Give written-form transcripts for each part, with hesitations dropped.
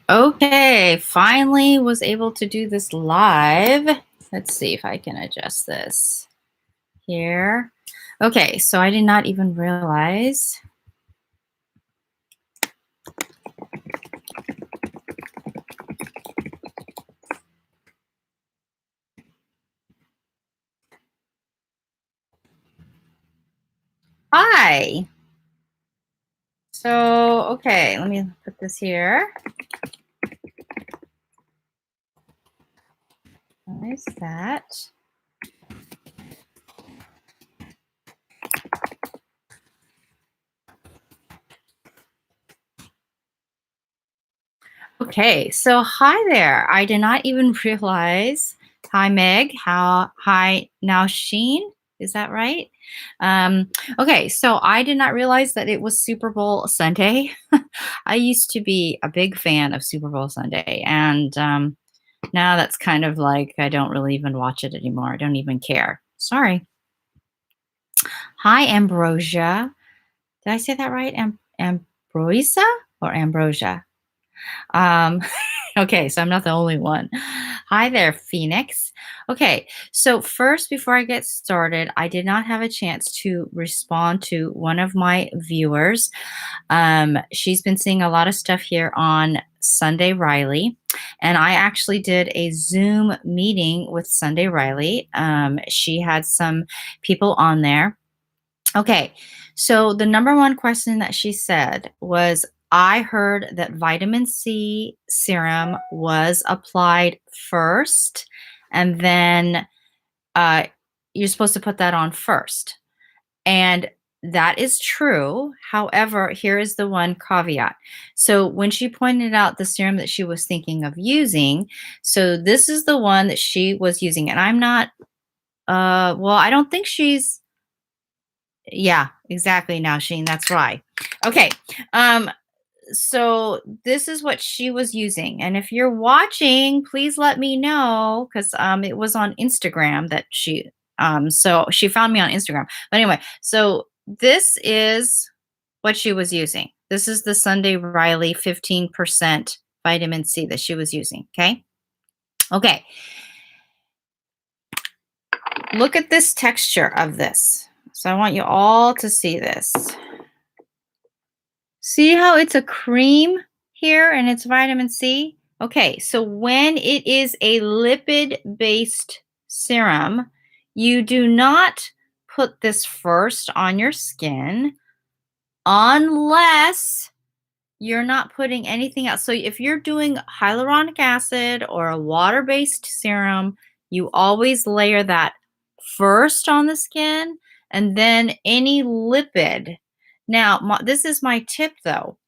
Okay, finally was able to do this live. Let's see if I can adjust this here. Okay, so I did not even realize. Hi. So, okay, let me put this here. What is that? Okay, so hi there. I did not even realize. Hi, Meg. Hi, now Sheen. Is that right? Um, okay, so I did not realize that it was Super Bowl Sunday. I used to be a big fan of Super Bowl Sunday, and now that's kind of like I don't really even watch it anymore. I don't even care. Sorry. Hi, Ambrosia. Did I say that right? Ambrosia or Ambrosia? Um, okay, so I'm not the only one. Hi there, Phoenix. Okay, so first, before I get started, I did not have a chance to respond to one of my viewers. She's been seeing a lot of stuff here on Sunday Riley, and I actually did a Zoom meeting with Sunday Riley. She had some people on there. Okay, so the number one question that she said was, I heard that vitamin C serum was applied first, and then uh, you're supposed to put that on first. And that is true. However, here is the one caveat. So when she pointed out the serum that she was thinking of using, so this is the one that she was using. And I'm not, well, I don't think she's, yeah, exactly, now, Sheen. That's right. Okay. Um, so this is what she was using. And if you're watching, please let me know because it was on Instagram that so she found me on Instagram. But anyway, so this is what she was using. This is the Sunday Riley 15% vitamin C that she was using. Okay. Okay. Look at this texture of this. So I want you all to see this. See how it's a cream here and it's vitamin C? Okay, so when it is a lipid-based serum, you do not put this first on your skin unless you're not putting anything else. So if you're doing hyaluronic acid or a water-based serum, you always layer that first on the skin and then any lipid. Now, this is my tip though,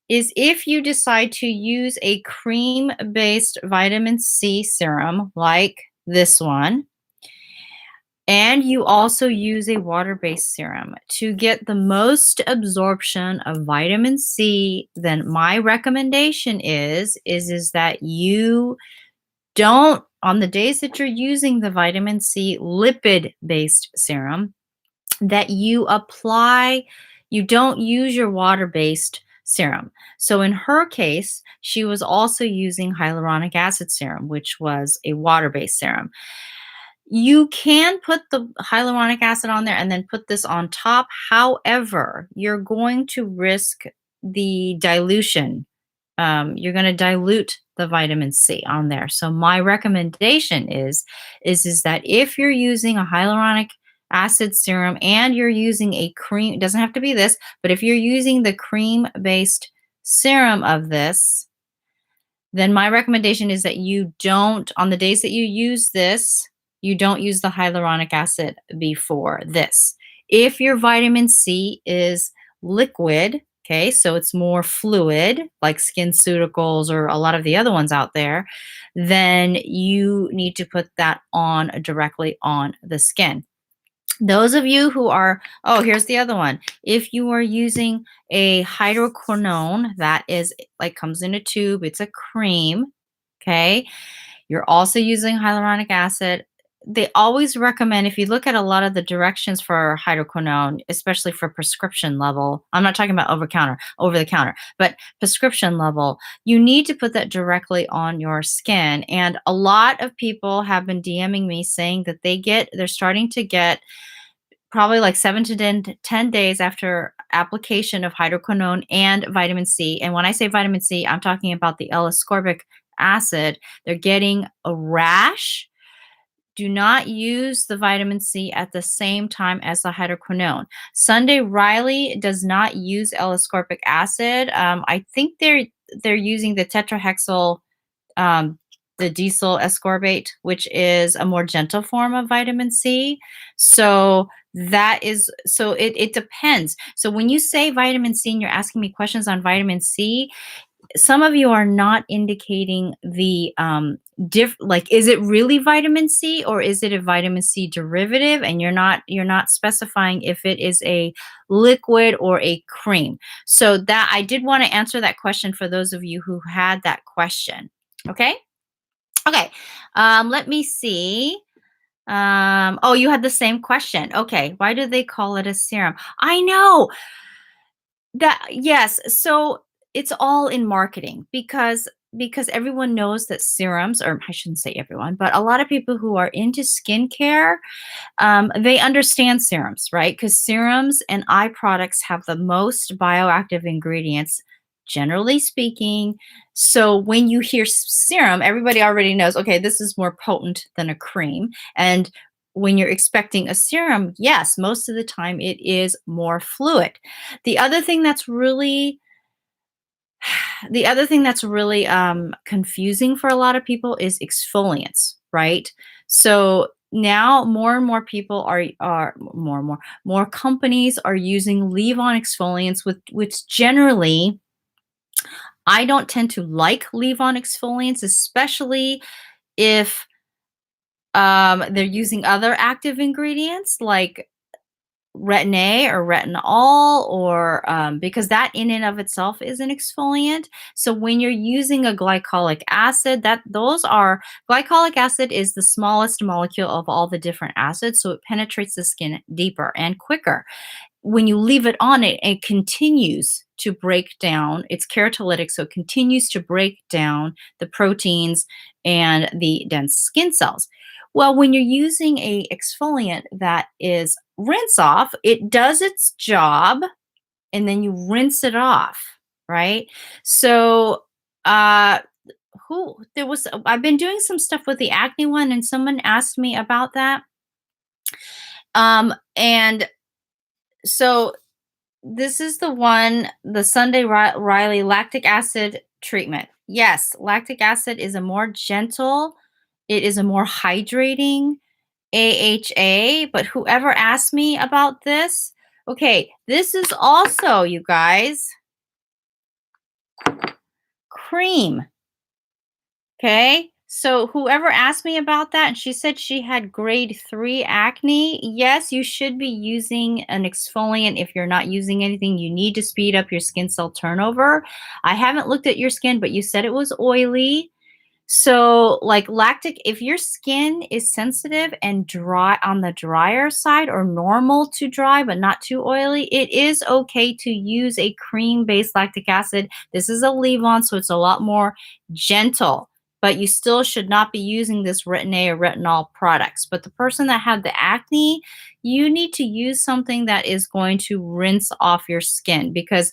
is if you decide to use a cream-based vitamin C serum like this one, and you also use a water-based serum to get the most absorption of vitamin C, then my recommendation is that you don't, on the days that you're using the vitamin C lipid-based serum, that you don't use your water-based serum. So in her case, she was also using hyaluronic acid serum, which was a water-based serum. You can put the hyaluronic acid on there and then put this on top. However, you're going to risk the dilution. You're going to dilute the vitamin C on there. So my recommendation is that if you're using a hyaluronic acid serum and you're using a cream, it doesn't have to be this, but if you're using the cream-based serum of this, then my recommendation is that you don't, on the days that you use this, you don't use the hyaluronic acid before this. If your vitamin C is liquid, okay, so it's more fluid, like SkinCeuticals or a lot of the other ones out there, then you need to put that on directly on the skin. Those of you who are, oh, here's the other one. If you are using a hydroquinone, that is like comes in a tube, it's a cream, okay? You're also using hyaluronic acid. they always recommend, if you look at a lot of the directions for hydroquinone, especially for prescription level, I'm not talking about over the counter, but prescription level, you need to put that directly on your skin. And a lot of people have been DMing me saying that they're starting to get probably like 7 to 10 days after application of hydroquinone and vitamin C. And when I say vitamin C, I'm talking about the L-ascorbic acid. They're getting a rash. Do not use the vitamin C at the same time as the hydroquinone. Sunday Riley does not use L-ascorbic acid. I think they're using the tetrahexyl, um, the diesel ascorbate, which is a more gentle form of vitamin C. So it depends. So when you say vitamin C and you're asking me questions on vitamin C, some of you are not indicating the like, is it really vitamin C or is it a vitamin C derivative? And you're not specifying if it is a liquid or a cream. So that I did want to answer that question for those of you who had that question. Okay. Okay. Let me see. Oh, you had the same question. Okay. Why do they call it a serum? I know that. Yes. So it's all in marketing because everyone knows that serums, or I shouldn't say everyone, but a lot of people who are into skincare, they understand serums, right? Because serums and eye products have the most bioactive ingredients, generally speaking. So when you hear serum, everybody already knows, okay, this is more potent than a cream. And when you're expecting a serum, yes, most of the time it is more fluid. The other thing that's really confusing for a lot of people is exfoliants, right? So now more and more people are more companies are using leave-on exfoliants, with which generally I don't tend to like leave-on exfoliants, especially if they're using other active ingredients like retin-A or retinol, or because that in and of itself is an exfoliant. So when you're using a glycolic acid, glycolic acid is the smallest molecule of all the different acids, so it penetrates the skin deeper and quicker. When you leave it on, it continues to break down. It's keratolytic, so it continues to break down the proteins and the dense skin cells. Well, when you're using a exfoliant that is rinse off, it does its job and then you rinse it off, right? So, I've been doing some stuff with the acne one, and someone asked me about that. And so this is the Sunday Riley lactic acid treatment. Yes, lactic acid is a more gentle, it is a more hydrating AHA, but whoever asked me about this, okay, this is also, you guys, cream. Okay, so whoever asked me about that, and she said she had grade 3 acne, yes, you should be using an exfoliant. If you're not using anything, you need to speed up your skin cell turnover. I haven't looked at your skin, but you said it was oily. So, like lactic, if your skin is sensitive and dry on the drier side, or normal to dry but not too oily, it is okay to use a cream-based lactic acid. This is a leave-on, so it's a lot more gentle, but you still should not be using this retin-A or retinol products. But the person that had the acne, you need to use something that is going to rinse off your skin, because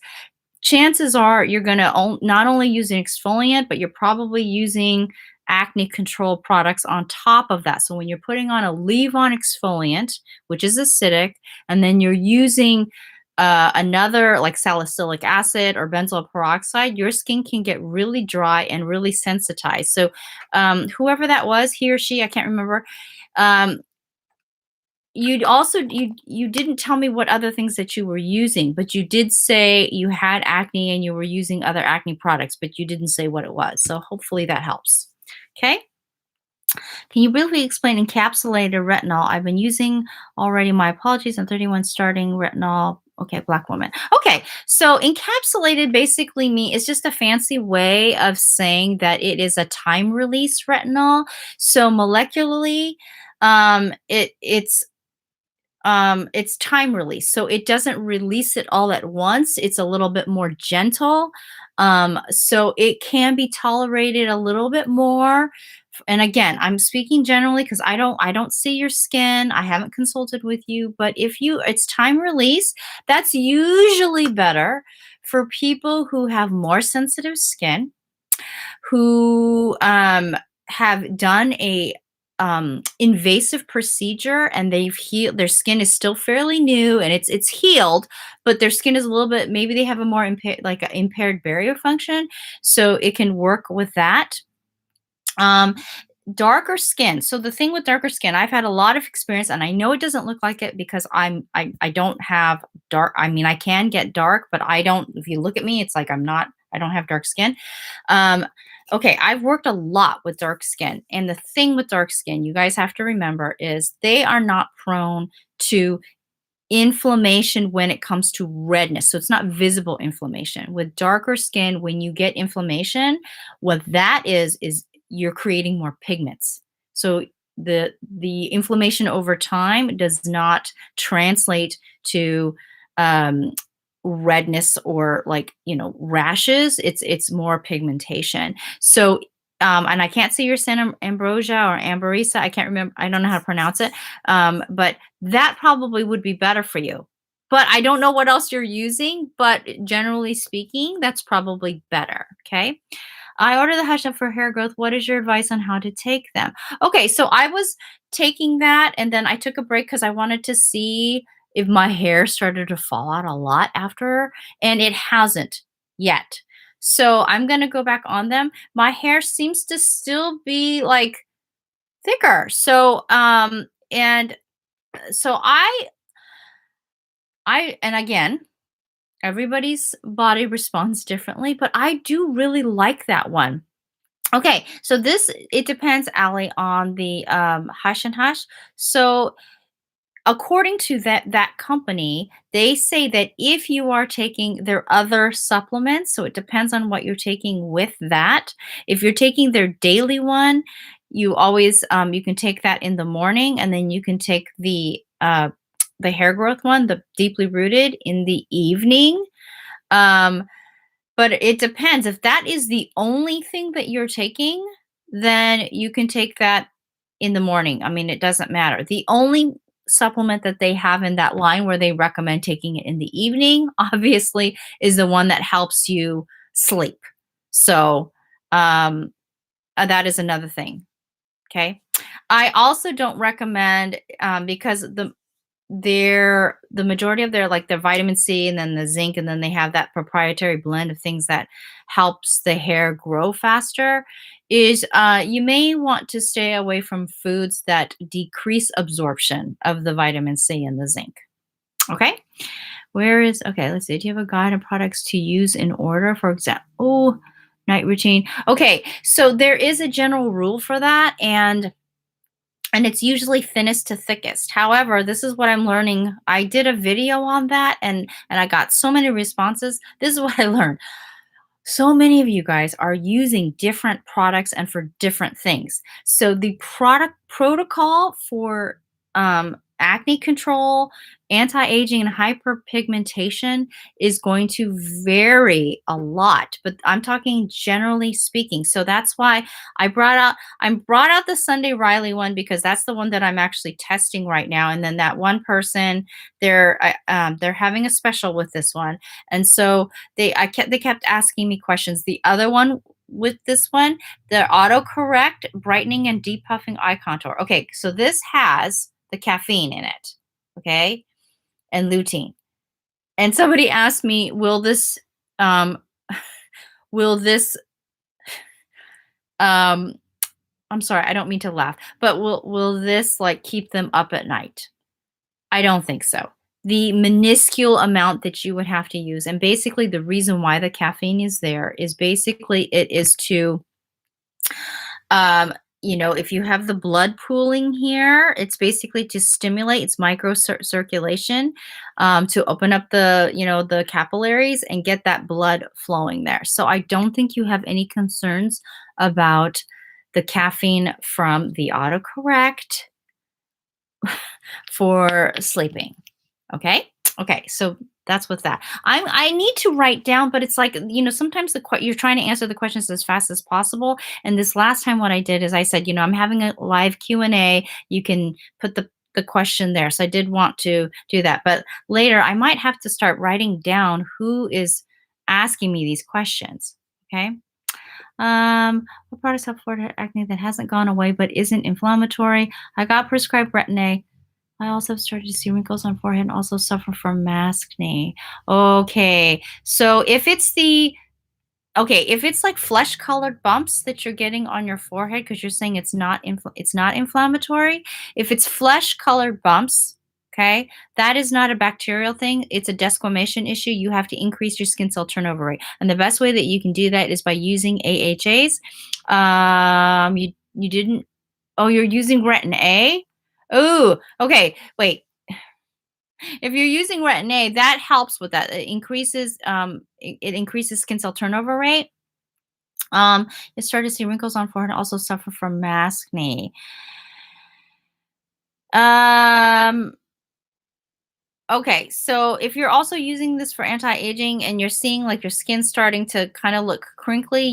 chances are you're going to not only use an exfoliant, but you're probably using acne control products on top of that. So when you're putting on a leave-on exfoliant, which is acidic, and then you're using another like salicylic acid or benzoyl peroxide, your skin can get really dry and really sensitized. So whoever that was, he or she, I can't remember, you didn't tell me what other things that you were using, but you did say you had acne and you were using other acne products, but you didn't say what it was. So hopefully that helps. Okay. Can you briefly explain encapsulated retinol? I've been using already. My apologies. I'm 31 starting retinol. Okay, Black woman. Okay, so encapsulated basically it's just a fancy way of saying that it is a time release retinol. So molecularly, it's time release. So it doesn't release it all at once. It's a little bit more gentle. So it can be tolerated a little bit more. And again, I'm speaking generally because I don't see your skin. I haven't consulted with you, but if you it's time release, that's usually better for people who have more sensitive skin, who have done a invasive procedure and they've healed. Their skin is still fairly new and it's healed, but their skin is a little bit. Maybe they have a more impaired, like an impaired barrier function, so it can work with that. Um, Darker skin. So the thing with darker skin, I've had a lot of experience, and I know it doesn't look like it because I don't have dark. I mean, I can get dark, but I don't. If you look at me, it's like I'm not. I don't have dark skin. Um, okay, I've worked a lot with dark skin, and the thing with dark skin, you guys have to remember, is they are not prone to inflammation when it comes to redness. So it's not visible inflammation. With darker skin, when you get inflammation, what that is you're creating more pigments. So the inflammation over time does not translate to um, redness or, like, rashes. It's more pigmentation. So and I can't say your ambrosia or amberisa. I can't remember. I don't know how to pronounce it. But that probably would be better for you. But I don't know what else you're using, but generally speaking, that's probably better. Okay. I order the Hush Up for hair growth. What is your advice on how to take them? Okay, so I was taking that and then I took a break because I wanted to see if my hair started to fall out a lot after, and it hasn't yet. So I'm gonna go back on them. My hair seems to still be like thicker. And so and again, everybody's body responds differently, but I do really like that one. Okay, so this it depends, Allie, on the Hush and Hush. So according to that company, they say that if you are taking their other supplements, so it depends on what you're taking with that. If you're taking their daily one, you always you can take that in the morning, and then you can take the hair growth one, the deeply rooted, in the evening. Um, but it depends. If that is the only thing that you're taking, then you can take that in the morning. I mean, it doesn't matter. The only supplement that they have in that line where they recommend taking it in the evening, obviously, is the one that helps you sleep. So, um, that is another thing. Okay. I also don't recommend because the majority of their, like, their vitamin C and then the zinc, and then they have that proprietary blend of things that helps the hair grow faster, is you may want to stay away from foods that decrease absorption of the vitamin C and the zinc. Okay. Okay, let's see. Do you have a guide on products to use in order? For example, night routine. Okay, so there is a general rule for that, and it's usually thinnest to thickest. However, this is what I'm learning. I did a video on that, and I got so many responses. This is what I learned. So many of you guys are using different products and for different things. So the product protocol for acne control, anti-aging, and hyperpigmentation is going to vary a lot, but I'm talking generally speaking. So that's why I brought out the Sunday Riley one, because that's the one that I'm actually testing right now. And then that one person, they're having a special with this one, and so they kept asking me questions. The other one with this one, the autocorrect brightening and depuffing eye contour. Okay, so this has the caffeine in it, okay, and lutein. And somebody asked me, um will this um I'm sorry, I don't mean to laugh, but will this, like, keep them up at night? I don't think so. The minuscule amount that you would have to use, and basically the reason why the caffeine is there is basically it is to, um, if you have the blood pooling here, it's basically to stimulate its circulation, to open up the capillaries and get that blood flowing there. So I don't think you have any concerns about the caffeine from the autocorrect. for sleeping. Okay. Okay. So that's what's that. I need to write down, but it's like, sometimes you're trying to answer the questions as fast as possible. And this last time, what I did is I said, I'm having a live Q&A. You can put the question there. So I did want to do that, but later I might have to start writing down who is asking me these questions. Okay. What products help for acne that hasn't gone away but isn't inflammatory? I got prescribed Retin-A. I also have started to see wrinkles on forehead and also suffer from maskne. Okay. So if it's like flesh colored bumps that you're getting on your forehead because you're saying it's not inflammatory. If it's flesh colored bumps, okay, that is not a bacterial thing. It's a desquamation issue. You have to increase your skin cell turnover rate. And the best way that you can do that is by using AHAs. You didn't Oh, you're using Retin-A? Oh, okay. Wait. If you're using Retin-A, that helps with that. It increases skin cell turnover rate. You start to see wrinkles on forehead and also suffer from maskne. Um, okay, so if you're also using this for anti-aging and you're seeing like your skin starting to kind of look crinkly,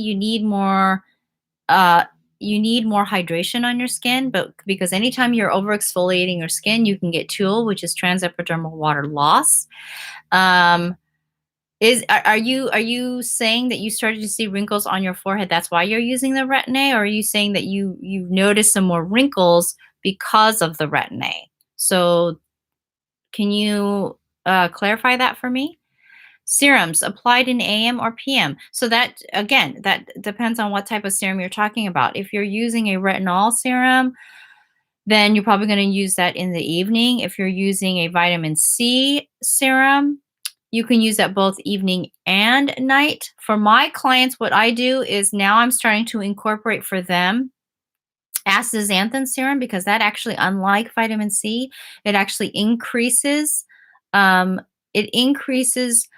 uh you need more hydration on your skin, but because anytime you're over exfoliating your skin, you can get TUL, which is transepidermal water loss. Um, are you saying that you started to see wrinkles on your forehead? That's why you're using the Retin-A, or are you saying that you've noticed some more wrinkles because of the Retin-A? So can you clarify that for me? Serums applied in AM or PM. So that again, that depends on what type of serum you're talking about. If you're using a retinol serum, then you're probably going to use that in the evening. If you're using a vitamin C serum, you can use that both evening and night. For my clients, what I do is now I'm starting to incorporate for them astaxanthin serum because that actually, unlike vitamin C, it actually um, increases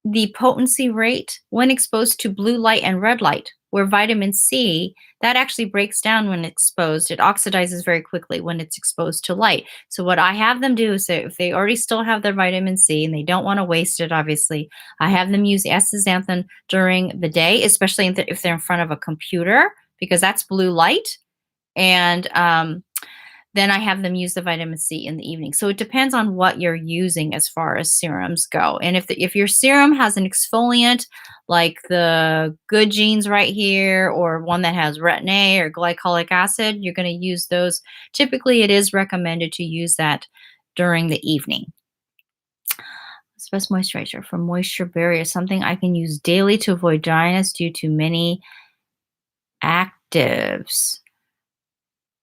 the potency rate when exposed to blue light and red light, where vitamin C, that actually breaks down when exposed. It oxidizes very quickly when it's exposed to light. So what I have them do is if they already still have their vitamin C and they don't want to waste it, obviously, I have them use astaxanthin during the day, especially if they're in front of a computer, because that's blue light. And then I have them use the vitamin C in the evening. So it depends on what you're using as far as serums go. And if your serum has an exfoliant like the Good Genes right here, or one that has Retin-A or glycolic acid, you're going to use those. Typically, it is recommended to use that during the evening. What's the best moisturizer for moisture barrier? Something I can use daily to avoid dryness due to many actives.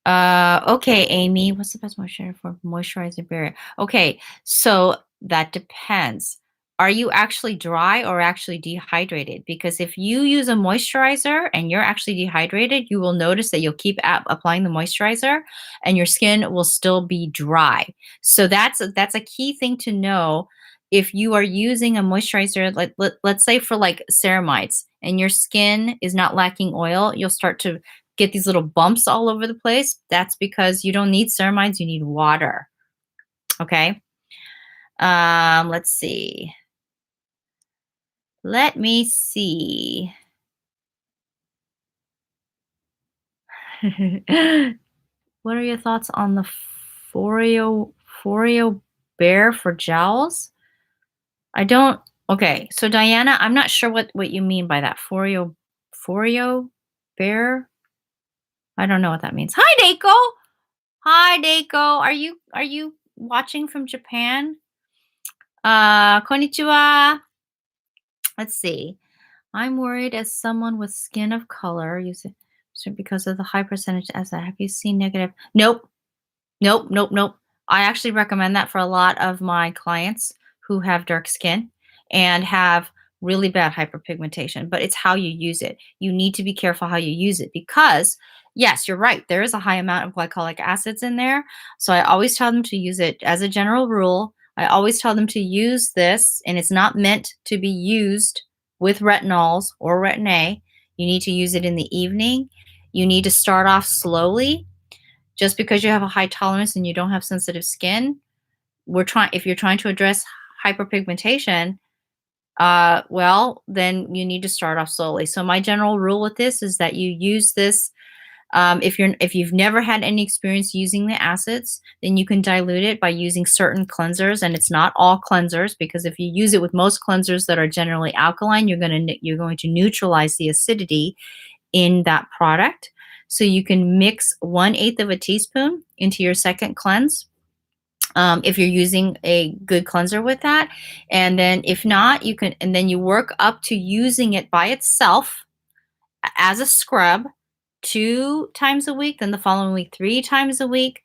Okay, Amy, what's the best moisturizer for moisturizer barrier? Okay, so that depends. Are you actually dry or actually dehydrated? Because if you use a moisturizer and you're actually dehydrated, you will notice that you'll keep applying the moisturizer and your skin will still be dry. So that's a key thing to know. If you are using a moisturizer, like let's say for like ceramides, and your skin is not lacking oil, you'll start to get these little bumps all over the place. That's because you don't need ceramides, you need water. Okay. Let's see. Let me see. What are your thoughts on the Foreo Bear for jowls? I don't. Okay, so Diana, I'm not sure what you mean by that. Foreo Bear. I don't know what that means. Hi, Deiko. Hi, Deiko. Are you watching from Japan? Konnichiwa. Let's see. I'm worried as someone with skin of color, because of the high percentage as that. Have you seen negative? Nope. Nope, nope, nope. I actually recommend that for a lot of my clients who have dark skin and have really bad hyperpigmentation, but it's how you use it. You need to be careful how you use it because, yes, you're right. There is a high amount of glycolic acids in there. So I always tell them to use it as a general rule. I always tell them to use this, and it's not meant to be used with retinols or Retin-A. You need to use it in the evening. You need to start off slowly. Just because you have a high tolerance and you don't have sensitive skin, if you're trying to address hyperpigmentation, well, then you need to start off slowly. So my general rule with this is that you use this. If you've never had any experience using the acids, then you can dilute it by using certain cleansers, and it's not all cleansers, because if you use it with most cleansers that are generally alkaline, you're going to neutralize the acidity in that product. So you can mix 1/8 of a teaspoon into your second cleanse, if you're using a good cleanser with that. And then if not, and then you work up to using it by itself as a scrub 2 times a week, then the following week 3 times a week.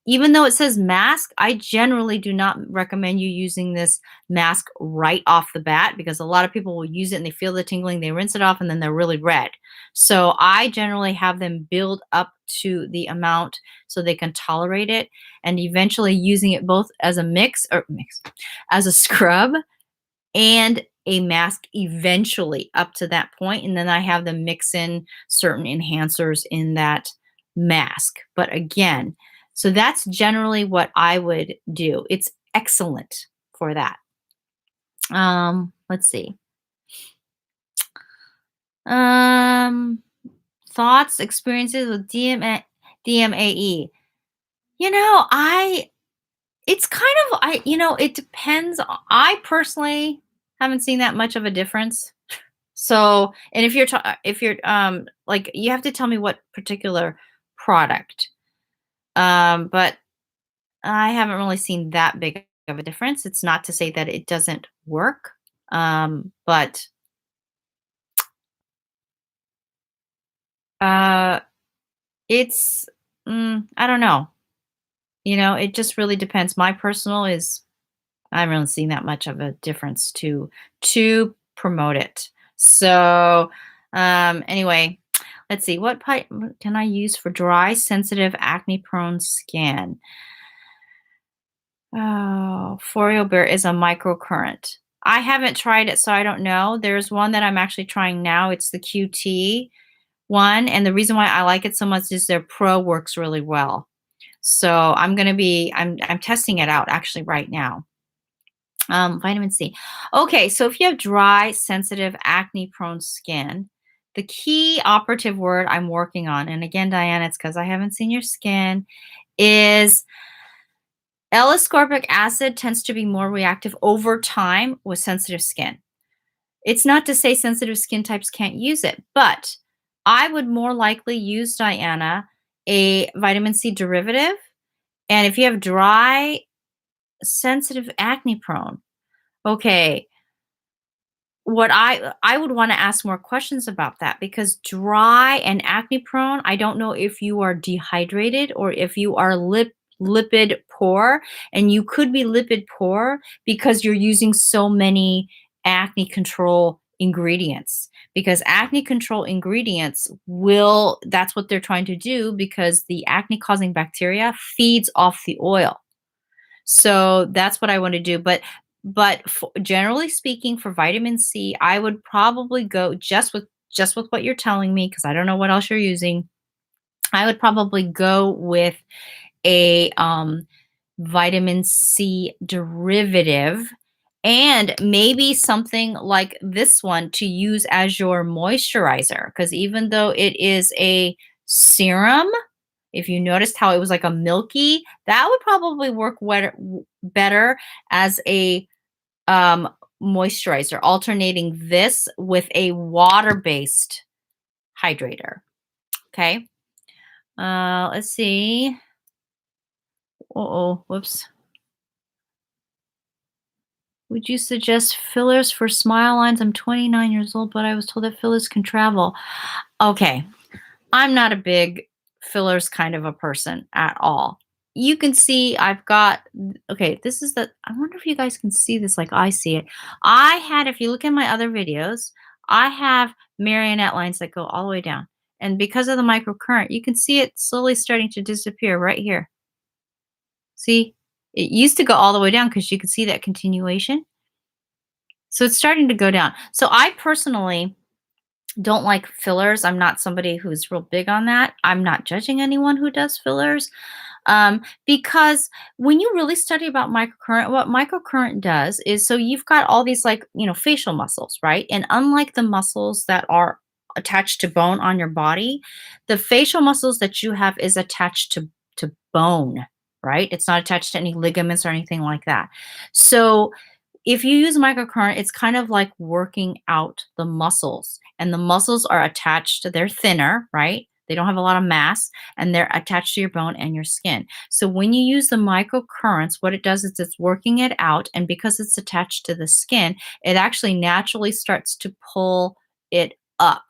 Even though it says mask, I generally do not recommend you using this mask right off the bat, because a lot of people will use it and they feel the tingling, they rinse it off, and then they're really red. So I generally have them build up to the amount so they can tolerate it, and eventually using it both as a as a scrub and a mask eventually up to that point, and then I have them mix in certain enhancers in that mask. But again, so that's generally what I would do. It's excellent for that. Let's see. Thoughts, experiences with DMAE. You know, it's kind of, it depends. I personally haven't seen that much of a difference. So, and if you're like, you have to tell me what particular product. But I haven't really seen that big of a difference. It's not to say that it doesn't work. But uh it's I don't know. It just really depends. My personal is, I haven't really seen that much of a difference to promote it. So, anyway, let's see. What can I use for dry, sensitive, acne-prone skin? Oh, Foreo Bear is a microcurrent. I haven't tried it, so I don't know. There's one that I'm actually trying now. It's the QT one, and the reason why I like it so much is their Pro works really well. So I'm testing it out actually right now. Vitamin C. Okay, so if you have dry, sensitive, acne-prone skin, the key operative word I'm working on, and again, Diana, it's because I haven't seen your skin, is L-ascorbic acid tends to be more reactive over time with sensitive skin. It's not to say sensitive skin types can't use it, but I would more likely use, Diana, a vitamin C derivative. And if you have dry, sensitive, acne prone, okay, what I would want to ask more questions about that, because dry and acne prone, I don't know if you are dehydrated or if you are lipid poor, and you could be lipid poor because you're using so many acne control ingredients, because acne control ingredients that's what they're trying to do, because the acne causing bacteria feeds off the oil. So that's what I want to do. But generally speaking, for vitamin C, I would probably go just with what you're telling me, because I don't know what else you're using. I would probably go with a vitamin C derivative, and maybe something like this one to use as your moisturizer, because even though it is a serum, if you noticed how it was like a milky, that would probably work better as a moisturizer, alternating this with a water-based hydrator. Okay. Let's see. Whoops. Would you suggest fillers for smile lines? I'm 29 years old, but I was told that fillers can travel. Okay. I'm not a big fillers kind of a person at all. You can see I've got, okay, this is I wonder if you guys can see this like I see it. If you look at my other videos, I have marionette lines that go all the way down. And because of the microcurrent, you can see it slowly starting to disappear right here. See, it used to go all the way down because you can see that continuation. So it's starting to go down. So I personally don't like fillers. I'm not somebody who's real big on that. I'm not judging anyone who does fillers. Because when you really study about microcurrent, what microcurrent does is, so you've got all these, like, facial muscles, right? And unlike the muscles that are attached to bone on your body, the facial muscles that you have is attached to bone, right? It's not attached to any ligaments or anything like that. So if you use microcurrent, it's kind of like working out the muscles, and the muscles are attached to, they're thinner, right? They don't have a lot of mass, and they're attached to your bone and your skin. So when you use the microcurrents, what it does is it's working it out, and because it's attached to the skin, it actually naturally starts to pull it up.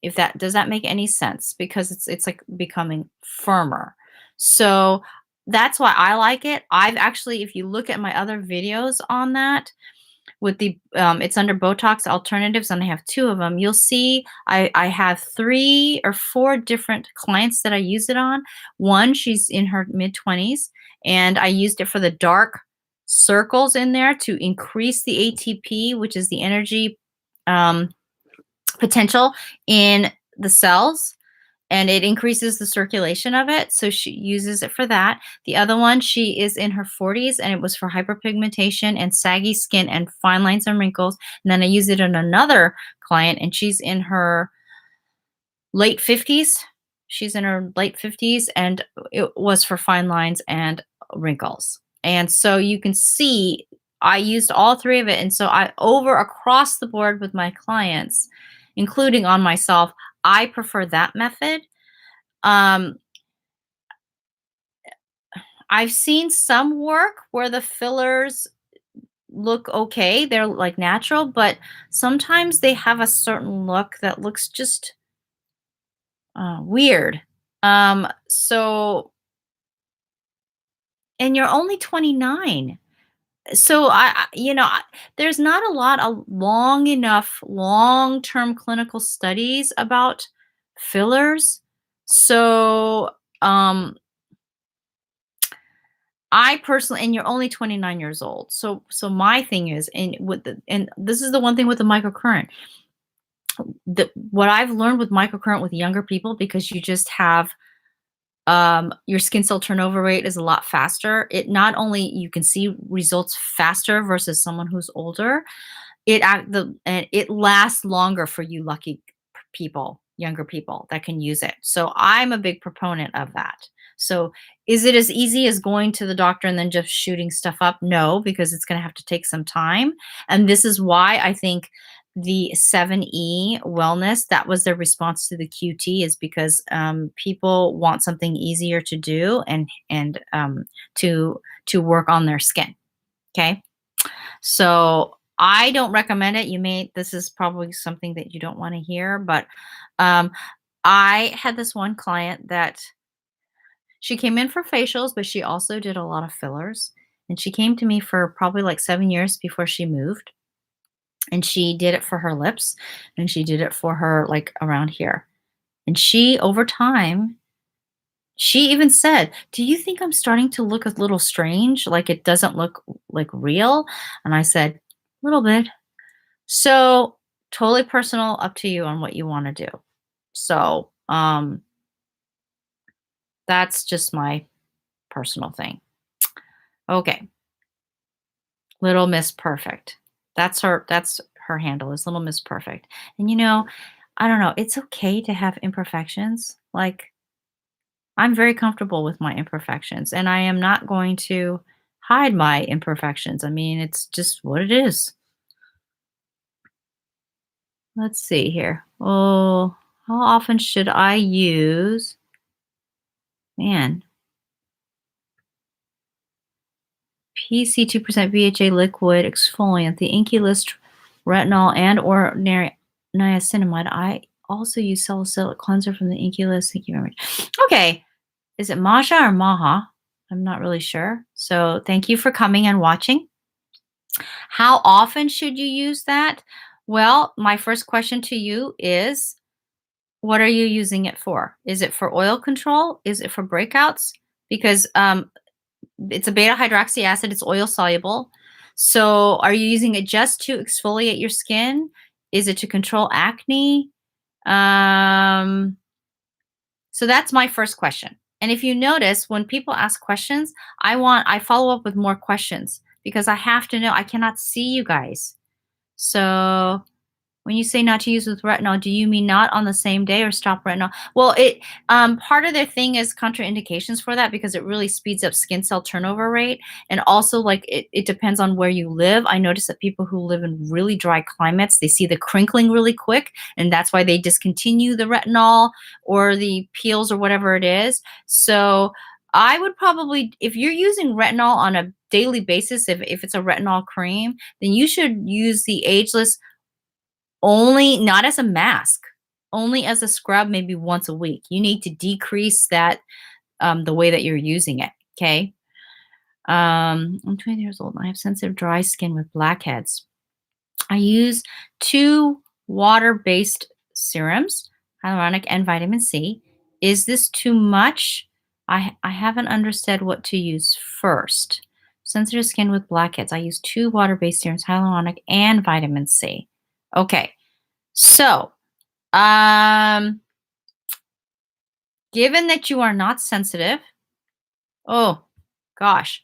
If that does that make any sense? Because it's like becoming firmer. So that's why I like it. I've actually, if you look at my other videos on that, with the it's under Botox alternatives, and I have two of them. You'll see I have 3 or 4 different clients that I use it on. One, she's in her mid-20s, and I used it for the dark circles in there to increase the ATP, which is the energy um, potential in the cells, and it increases the circulation of it. So she uses it for that. The other one, she is in her 40s, and it was for hyperpigmentation and saggy skin and fine lines and wrinkles. And then I use it on another client, and she's in her late 50s. She's in her late 50s, and it was for fine lines and wrinkles. And so you can see I used all 3 of it. And so I over across the board with my clients, including on myself, I prefer that method. Um, I've seen some work where the fillers look okay. They're like natural, but sometimes they have a certain look that looks just weird. So, and you're only 29. So there's not a lot of long enough long-term clinical studies about fillers. So, I personally, and you're only 29 years old. So my thing is, and this is the one thing with the microcurrent. What I've learned with microcurrent with younger people, because you just have your skin cell turnover rate is a lot faster. It not only you can see results faster versus someone who's older, and it lasts longer for you lucky people, younger people that can use it. So I'm a big proponent of that. So is it as easy as going to the doctor and then just shooting stuff up? No, because it's going to have to take some time. And this is why I think the 7E wellness, that was their response to the QT, is because people want something easier to do, and to work on their skin. Okay. So I don't recommend it. This is probably something that you don't want to hear, but um, I had this one client that she came in for facials, but she also did a lot of fillers. And she came to me for probably like 7 years before she moved. And she did it for her lips, and she did it for her, like, around here. And she, over time, she even said, "Do you think I'm starting to look a little strange? Like it doesn't look like real?" And I said, "A little bit." So totally personal, up to you on what you want to do. So that's just my personal thing. Okay. Little Miss Perfect. That's her handle, is Little Miss Perfect. And I don't know, it's okay to have imperfections. Like, I'm very comfortable with my imperfections, and I am not going to hide my imperfections. I mean, it's just what it is. Let's see here. Oh, how often should I use? Man, PC 2% BHA liquid exfoliant, the Inky List retinol and ordinary niacinamide. I also use salicylic cleanser from the Inky List. Thank you very much. Okay. Is it Maja or Maha? I'm not really sure. So thank you for coming and watching. How often should you use that? Well, my first question to you is, what are you using it for? Is it for oil control? Is it for breakouts? Because it's a beta hydroxy acid. It's oil soluble. So are you using it just to exfoliate your skin? Is it to control acne? Um, so that's my first question. And if you notice, when people ask questions, I follow up with more questions because I have to know. I cannot see you guys. So when you say not to use with retinol, do you mean not on the same day or stop retinol? Well, part of their thing is contraindications for that because it really speeds up skin cell turnover rate. And also, like, it depends on where you live. I notice that people who live in really dry climates, they see the crinkling really quick, and that's why they discontinue the retinol or the peels or whatever it is. So I would probably, if you're using retinol on a daily basis, if it's a retinol cream, then you should use the ageless only, not as a mask, only as a scrub, maybe once a week. You need to decrease that, the way that you're using it. Okay. I'm 20 years old and I have sensitive dry skin with blackheads. I use 2 water-based serums, hyaluronic and vitamin C. Is this too much? I haven't understood what to use first. Sensitive skin with blackheads. I use 2 water-based serums, hyaluronic and vitamin C. Okay. So, given that you are not sensitive, oh gosh.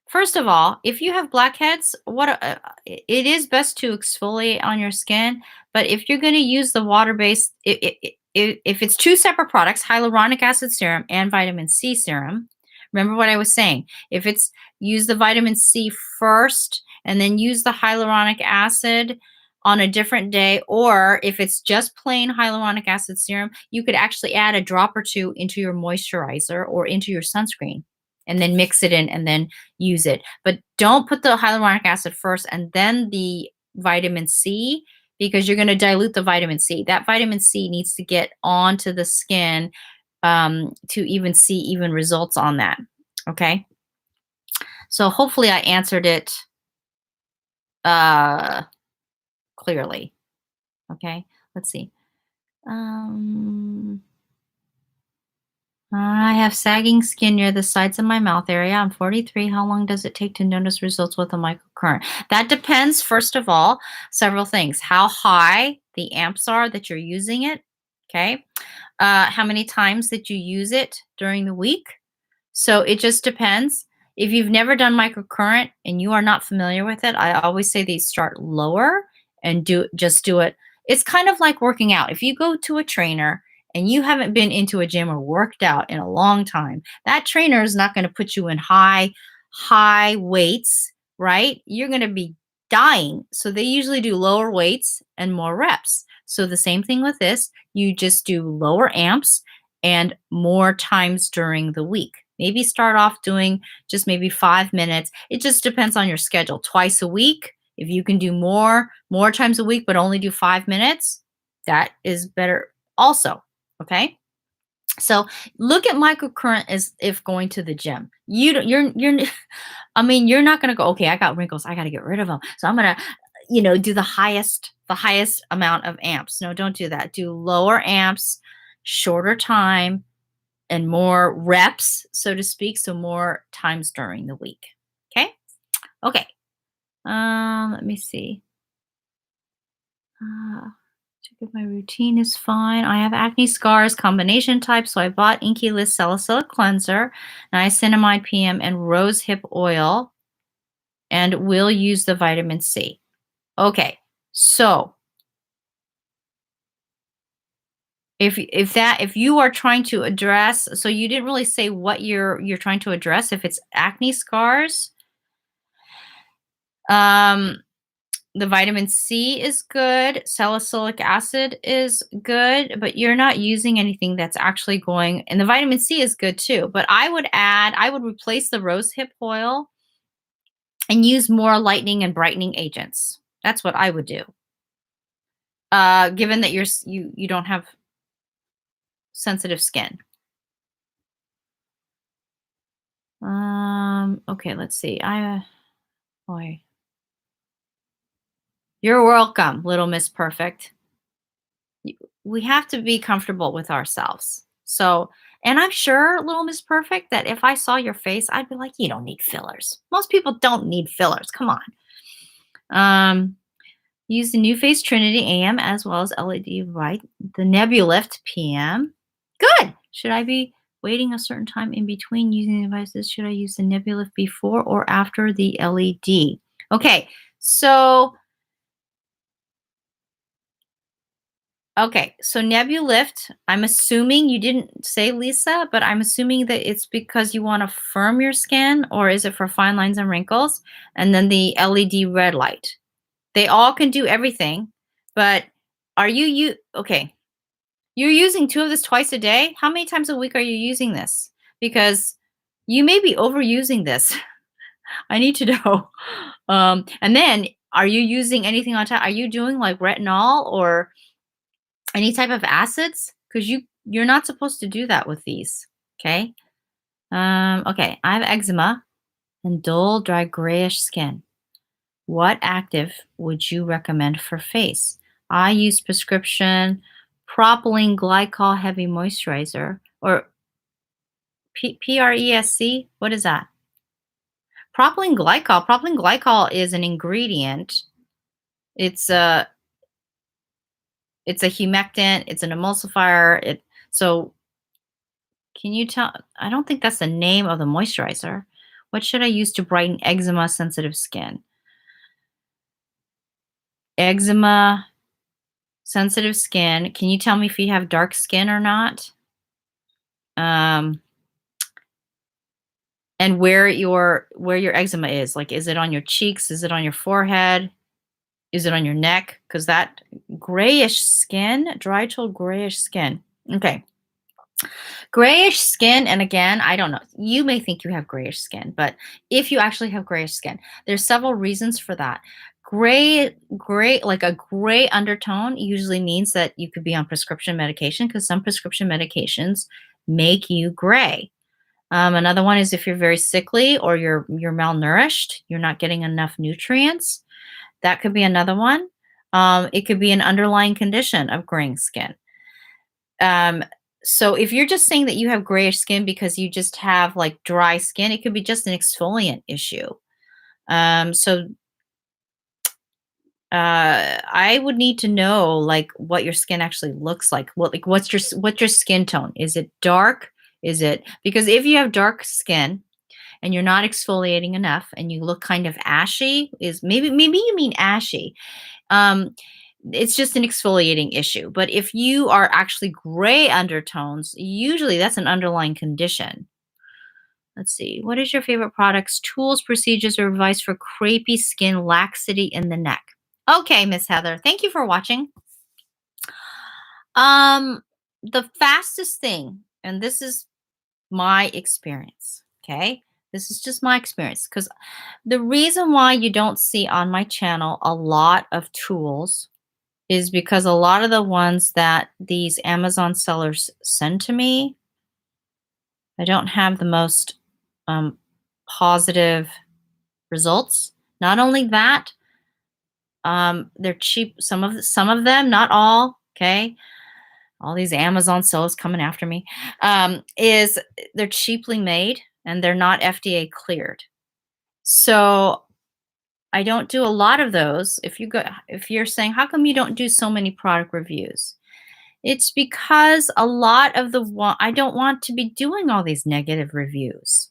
First of all, if you have blackheads, it is best to exfoliate on your skin. But if you're going to use the water-based, if it's 2 separate products, hyaluronic acid serum and vitamin C serum, remember what I was saying. If it's use the vitamin C first and then use the hyaluronic acid on a different day, or if it's just plain hyaluronic acid serum, you could actually add a drop or 2 into your moisturizer or into your sunscreen and then mix it in and then use it. But don't put the hyaluronic acid first and then the vitamin C because you're going to dilute the vitamin C. That vitamin C needs to get onto the skin to even see even results on that. Okay. So hopefully I answered it uh, clearly. Okay. Let's see. I have sagging skin near the sides of my mouth area. I'm 43. How long does it take to notice results with a microcurrent? That depends, first of all, several things. How high the amps are that you're using it. Okay. How many times that you use it during the week. So it just depends. If you've never done microcurrent and you are not familiar with it, I always say they start lower and just do it. It's kind of like working out. If you go to a trainer and you haven't been into a gym or worked out in a long time, that trainer is not going to put you in high weights, right? You're going to be dying. So they usually do lower weights and more reps. So the same thing with this, you just do lower amps and more times during the week. Maybe start off doing just maybe 5 minutes. It just depends on your schedule. Twice a week. If you can do more times a week, but only do 5 minutes, that is better also. Okay. So look at microcurrent as if going to the gym. I mean, you're not going to go, okay, I got wrinkles. I got to get rid of them. So I'm going to, do the highest amount of amps. No, don't do that. Do lower amps, shorter time, and more reps, so to speak. So more times during the week. Okay. Okay. Let me see. Check if my routine is fine. I have acne scars, combination type, so I bought Inky List Salicylic Cleanser, Niacinamide PM, and Rose Hip Oil, and will use the vitamin C. Okay, so if you are trying to address, so you didn't really say what you're trying to address. If it's acne scars, the vitamin C is good. Salicylic acid is good, but you're not using anything that's actually going, and the vitamin C is good too. But I would replace the rose hip oil and use more lightening and brightening agents. That's what I would do. Given that you don't have sensitive skin. Okay, let's see. Boy. You're welcome, Little Miss Perfect. We have to be comfortable with ourselves. So, and I'm sure, Little Miss Perfect, that if I saw your face, I'd be like, you don't need fillers. Most people don't need fillers. Come on. Use the New Face Trinity AM as well as LED Light, the Nebulift PM. Good. Should I be waiting a certain time in between using the devices? Should I use the Nebulift before or after the LED? Okay, so Nebulift, I'm assuming you didn't say Lisa, but I'm assuming that it's because you want to firm your skin, or is it for fine lines and wrinkles? And then the LED red light. They all can do everything, but are you okay? You're using 2 of this twice a day? How many times a week are you using this? Because you may be overusing this. I need to know. And then are you using anything on top? Are you doing like retinol or any type of acids? Because you're not supposed to do that with these. Okay. Okay. I have eczema and dull, dry, grayish skin. What active would you recommend for face? I use prescription propylene glycol heavy moisturizer, or PRESC. What is that? Propylene glycol. Propylene glycol is an ingredient. It's a humectant. It's an emulsifier. So can you tell? I don't think that's the name of the moisturizer. What should I use to brighten eczema sensitive skin? Eczema sensitive skin. Can you tell me if you have dark skin or not? And where your eczema is. Like, is it on your cheeks? Is it on your forehead? Is it on your neck? Because that grayish skin, dry told grayish skin. Okay. Grayish skin, and again, I don't know. You may think you have grayish skin, but if you actually have grayish skin, there's several reasons for that. Gray, like a gray undertone usually means that you could be on prescription medication, because some prescription medications make you gray. Another one is if you're very sickly or you're malnourished, you're not getting enough nutrients. That could be another one. It could be an underlying condition of graying skin. So if you're just saying that you have grayish skin because you just have like dry skin, it could be just an exfoliant issue. I would need to know like what your skin actually looks like. What's your skin tone? Is it dark? Is it, because if you have dark skin and you're not exfoliating enough and you look kind of ashy, is maybe you mean ashy. It's just an exfoliating issue. But if you are actually gray undertones, usually that's an underlying condition. Let's see. What is your favorite products, tools, procedures, or advice for crepey skin, laxity in the neck? Okay, Miss Heather. Thank you for watching. The fastest thing, and this is my experience, okay? This is just my experience, because the reason why you don't see on my channel a lot of tools is because a lot of the ones that these Amazon sellers send to me, I don't have the most positive results. Not only that, they're cheap. Some of them, not all, okay? All these Amazon sellers coming after me, is they're cheaply made and they're not FDA cleared. So I don't do a lot of those. If you're saying, how come you don't do so many product reviews? It's because a lot of I don't want to be doing all these negative reviews.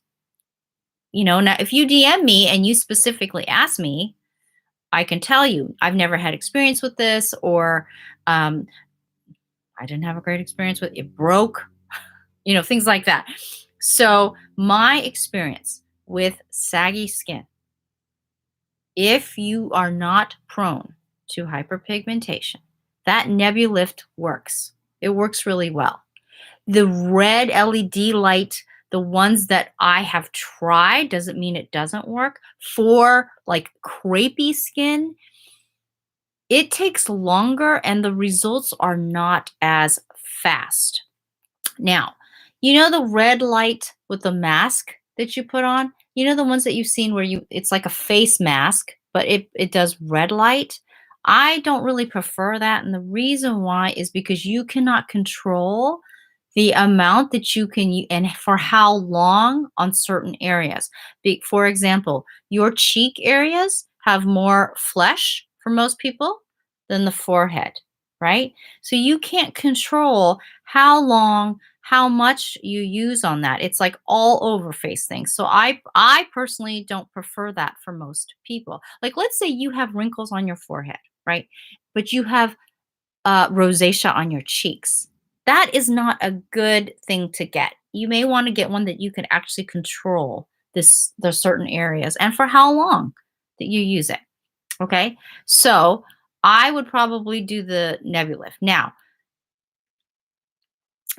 Now if you DM me and you specifically ask me, I can tell you I've never had experience with this, or I didn't have a great experience with it. It broke, things like that. So my experience with saggy skin, if you are not prone to hyperpigmentation, that Nebulift works. It works really well. The red LED light, the ones that I have tried, doesn't mean it doesn't work. For like crepey skin, it takes longer and the results are not as fast. Now, the red light with the mask that you put on? The ones that you've seen where it's like a face mask, but it does red light? I don't really prefer that. And the reason why is because you cannot control the amount that you can use and for how long on certain areas. For example, your cheek areas have more flesh for most people. than the forehead, right? So you can't control how long, how much you use on that. It's like all over face things. So I personally don't prefer that for most people. Like let's say you have wrinkles on your forehead, right? But you have rosacea on your cheeks. That is not a good thing to get. You may want to get one that you can actually control the certain areas and for how long that you use it. Okay. So I would probably do the Nebulift. Now,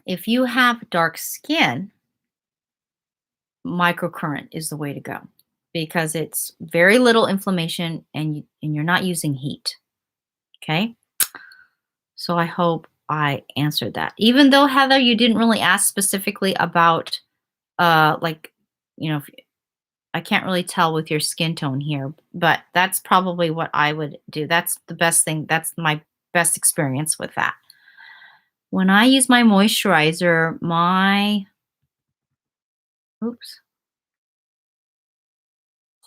if you have dark skin, microcurrent is the way to go because it's very little inflammation and you're not using heat. Okay. So I hope I answered that. Even though Heather, you didn't really ask specifically about like, you know, I can't really tell with your skin tone here, but that's probably what I would do. That's the best thing. That's my best experience with that. When I use my moisturizer, oops,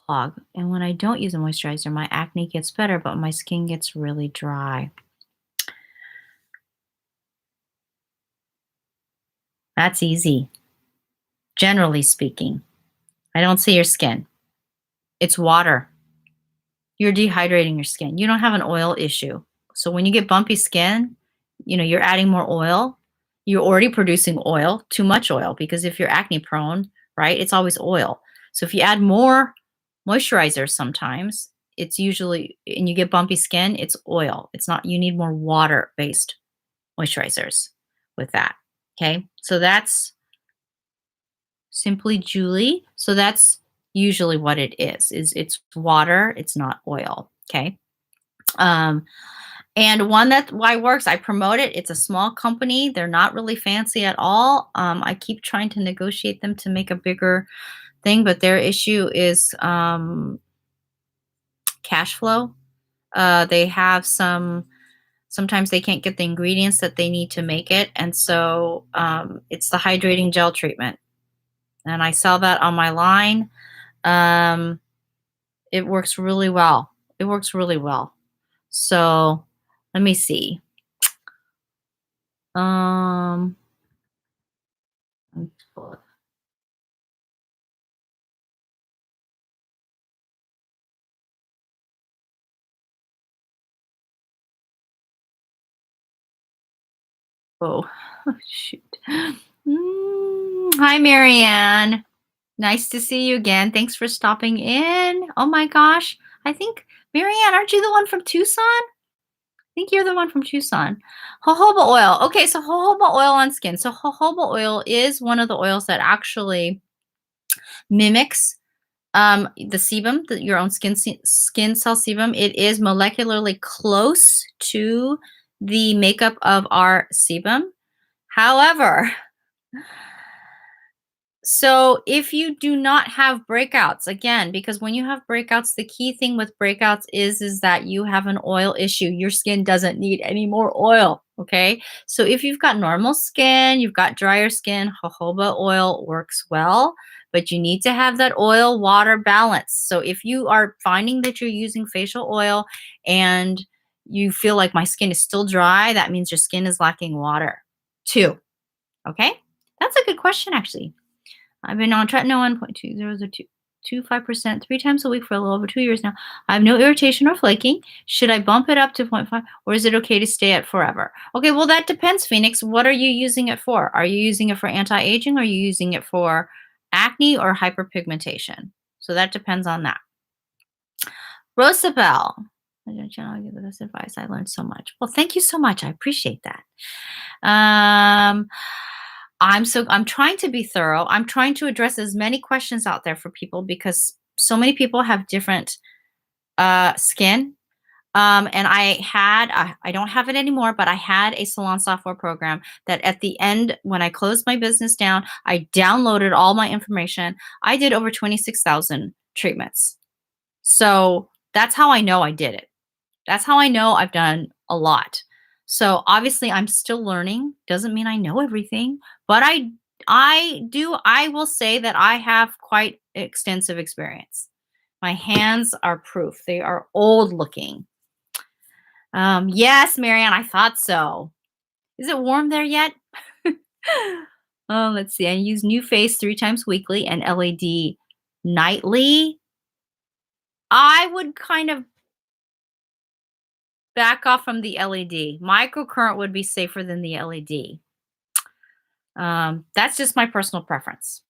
clog. And when I don't use a moisturizer, my acne gets better, but my skin gets really dry. That's easy, generally speaking. I don't see your skin. It's water. You're dehydrating your skin. You don't have an oil issue. So when you get bumpy skin, you're adding more oil. You're already producing oil, too much oil, because if you're acne prone, right, it's always oil. So if you add more moisturizer sometimes, it's usually, and you get bumpy skin, it's oil. It's not, you need more water based moisturizers with that. Okay. So that's Simply Julie. So that's usually what it is it's water, it's not oil. Okay. Um, and one that why works, I promote it. It's a small company. They're not really fancy at all. I keep trying to negotiate them to make a bigger thing, but their issue is cash flow. They have sometimes they can't get the ingredients that they need to make it. And so it's the hydrating gel treatment. And I sell that on my line. Um, it works really well. It works really well. So let me see. Um, oh, shoot. Hi, Marianne. Nice to see you again. Thanks for stopping in. Oh my gosh. I think, Marianne, aren't you the one from Tucson? I think you're the one from Tucson. Jojoba oil. Okay, so jojoba oil on skin. So jojoba oil is one of the oils that actually mimics the sebum, your own skin cell sebum. It is molecularly close to the makeup of our sebum. However, so if you do not have breakouts, again, because when you have breakouts, the key thing with breakouts is that you have an oil issue. Your skin doesn't need any more oil. Okay. So if you've got normal skin, you've got drier skin, jojoba oil works well, but you need to have that oil water balance. So if you are finding that you're using facial oil and you feel like my skin is still dry, that means your skin is lacking water too. Okay. That's a good question, actually. I've been on tretinoin 0.2025% 3 times a week for a little over 2 years now. I have no irritation or flaking. Should I bump it up to 0.5 or is it okay to stay at forever? Okay, well, that depends, Phoenix. What are you using it for? Are you using it for anti-aging? Or are you using it for acne or hyperpigmentation? So that depends on that. Rosabelle. I give this advice. I learned so much. Well, thank you so much. I appreciate that. I'm trying to be thorough. I'm trying to address as many questions out there for people because so many people have different skin. And I don't have it anymore, but I had a salon software program that at the end, when I closed my business down, I downloaded all my information. I did over 26,000 treatments. So that's how I know I did it. That's how I know I've done a lot. So obviously I'm still learning. Doesn't mean I know everything, but I will say that I have quite extensive experience. My hands are proof. They are old looking. Yes, Marianne, I thought so. Is it warm there yet? Oh, let's see. I use New Face 3 times weekly and LED nightly. I would kind of back off from the LED. Microcurrent would be safer than the LED. That's just my personal preference.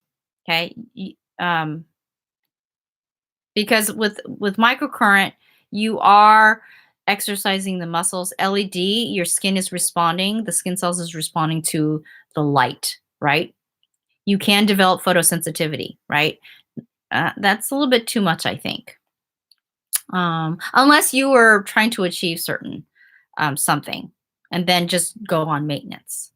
Okay. Because with microcurrent, you are exercising the muscles. LED, your skin is responding. The skin cells is responding to the light, right? You can develop photosensitivity, right? That's a little bit too much, I think. Unless you were trying to achieve certain something and then just go on maintenance.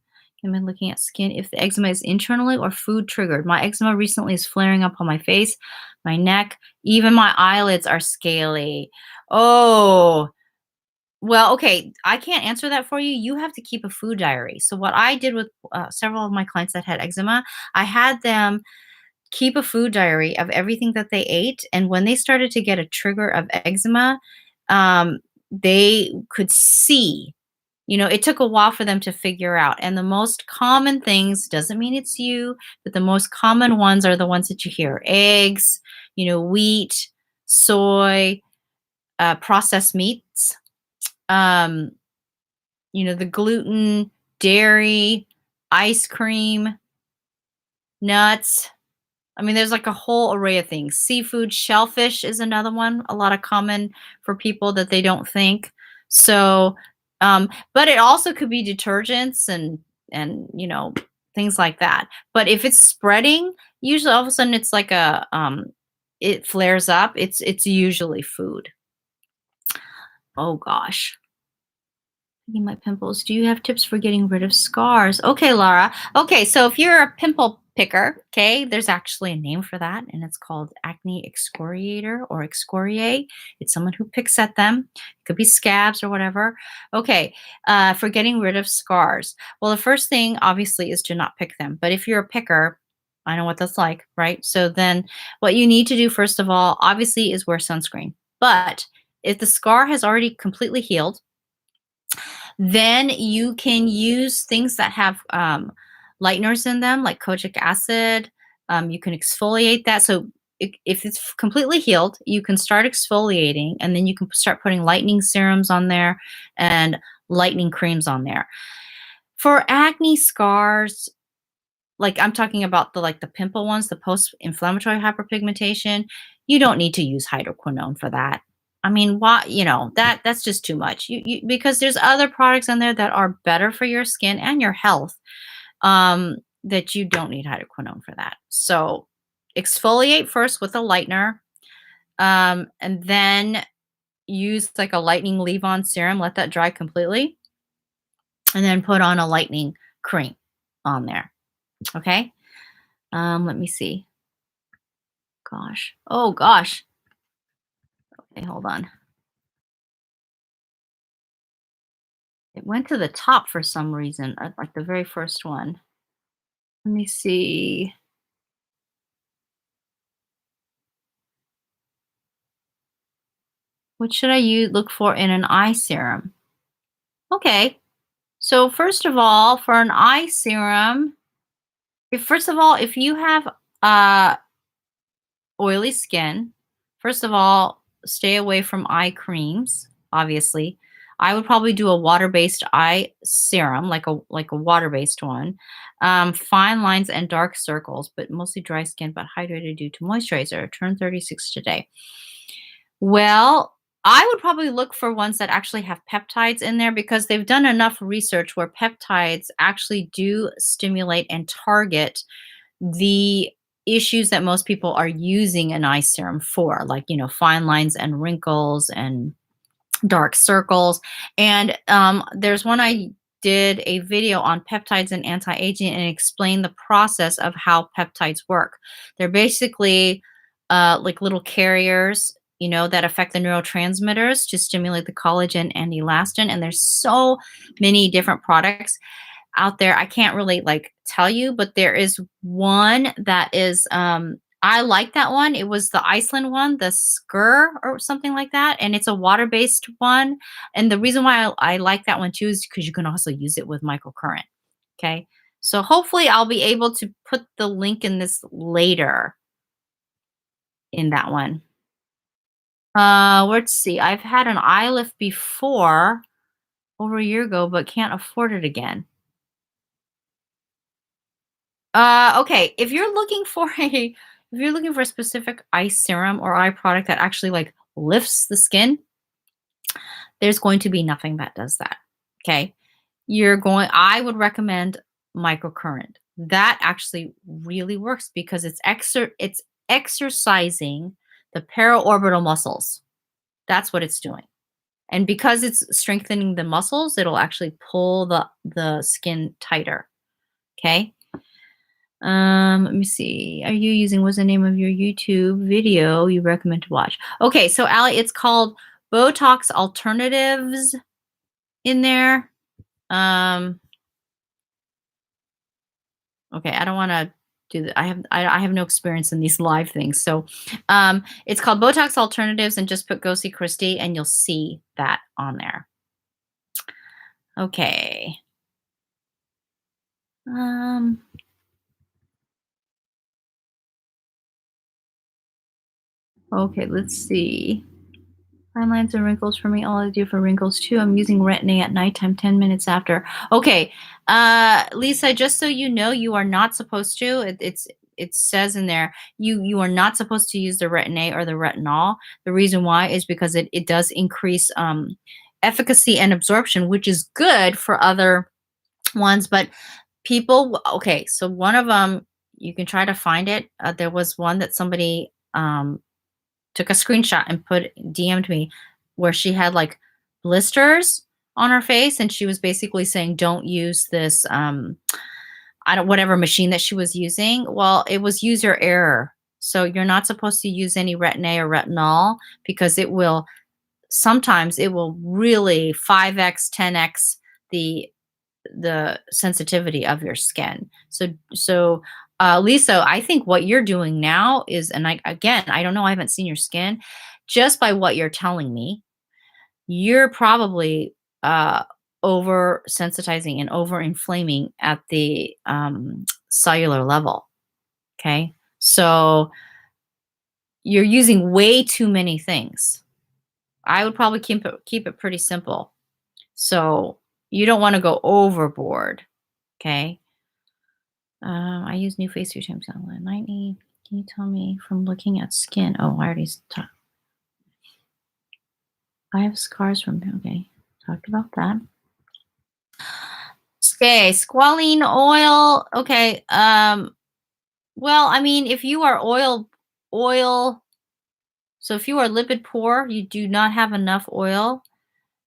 I've been looking at skin if the eczema is internally or food triggered. My eczema recently is flaring up on my face, my neck, even my eyelids are scaly. Oh, well, okay. I can't answer that for you. You have to keep a food diary. So, what I did with several of my clients that had eczema, I had them keep a food diary of everything that they ate. And when they started to get a trigger of eczema, they could see, it took a while for them to figure out. And the most common things doesn't mean it's you, but the most common ones are the ones that you hear: eggs, wheat, soy, processed meats, um, the gluten, dairy, ice cream, nuts. I mean, there's like a whole array of things. Seafood, shellfish is another one, a lot of common for people that they don't think. So, but it also could be detergents and things like that. But if it's spreading, usually all of a sudden it's like it flares up. It's usually food. Oh gosh. My pimples. Do you have tips for getting rid of scars? Okay, Laura. Okay, so if you're a pimple picker, okay, there's actually a name for that, and it's called acne excoriator or excoriate. It's someone who picks at them. It could be scabs or whatever. Okay, for getting rid of scars. Well, the first thing, obviously, is to not pick them. But if you're a picker, I know what that's like, right? So then what you need to do, first of all, obviously, is wear sunscreen. But if the scar has already completely healed, then you can use things that have lighteners in them, like kojic acid. You can exfoliate that. So if it's completely healed, you can start exfoliating, and then you can start putting lightening serums on there and lightening creams on there. For acne scars, like I'm talking about the pimple ones, the post-inflammatory hyperpigmentation, you don't need to use hydroquinone for that. I mean, why, that's just too much. Because there's other products in there that are better for your skin and your health, that you don't need hydroquinone for that. So exfoliate first with a lightener, and then use like a lightening leave-on serum, let that dry completely, and then put on a lightening cream on there. Okay. Let me see. Gosh. Oh gosh. Okay, hold on. It went to the top for some reason, like the very first one. Let me see. What should I look for in an eye serum? Okay. So first of all, for an eye serum, if you have oily skin, first of all, stay away from eye creams, obviously. I would probably do a water-based eye serum, like a water-based one. Fine lines and dark circles, but mostly dry skin, but hydrated due to moisturizer. Turn 36 today. Well, I would probably look for ones that actually have peptides in there, because they've done enough research where peptides actually do stimulate and target the issues that most people are using an eye serum for, like, fine lines and wrinkles and dark circles. And there's one I did a video on peptides and anti-aging and explained the process of how peptides work. They're basically like little carriers, that affect the neurotransmitters to stimulate the collagen and elastin. And there's so many different products out there. I can't really tell you, but there is one that is I like that one. It was the Iceland one, the Skur or something like that, and it's a water-based one, and the reason why I like that one too is because you can also use it with microcurrent, okay? So hopefully I'll be able to put the link in this later in that one. Let's see. I've had an eye lift before, over a year ago, but can't afford it again. Okay, if you're looking for a specific eye serum or eye product that actually like lifts the skin, there's going to be nothing that does that. Okay. I would recommend microcurrent. That actually really works because it's exercising the paraorbital muscles. That's what it's doing. And because it's strengthening the muscles, it'll actually pull the skin tighter. Okay. Let me see. Are you using what's the name of your YouTube video you recommend to watch? Okay, so Allie, it's called Botox Alternatives in there. Um, okay, I don't want to do that. I have no experience in these live things. So it's called Botox Alternatives and just put go see Christy and you'll see that on there. Okay. Um okay, let's see. Fine lines and wrinkles for me. All I do for wrinkles too. I'm using Retin-A at nighttime, 10 minutes after. Okay. Lisa, just so you know, you are not supposed to. It says in there, you are not supposed to use the Retin-A or the retinol. The reason why is because it does increase efficacy and absorption, which is good for other ones. But okay, so one of them, you can try to find it. There was one that somebody took a screenshot and DM'd me where she had like blisters on her face and she was basically saying don't use this I don't whatever machine that she was using. Well, it was user error. So you're not supposed to use any Retin-A or retinol because sometimes it will really 5x 10x the sensitivity of your skin. So Lisa, I think what you're doing now is, and I don't know, I haven't seen your skin. Just by what you're telling me, you're probably over sensitizing and over inflaming at the cellular level. Okay. So you're using way too many things. I would probably keep it pretty simple. So you don't want to go overboard. Okay. I use new face 3 times nightly. Can you tell me from looking at skin? Oh, I already talked. I have scars from, okay, talked about that. Okay, squalene oil. Okay. Well, I mean, if you are so if you are lipid poor, you do not have enough oil,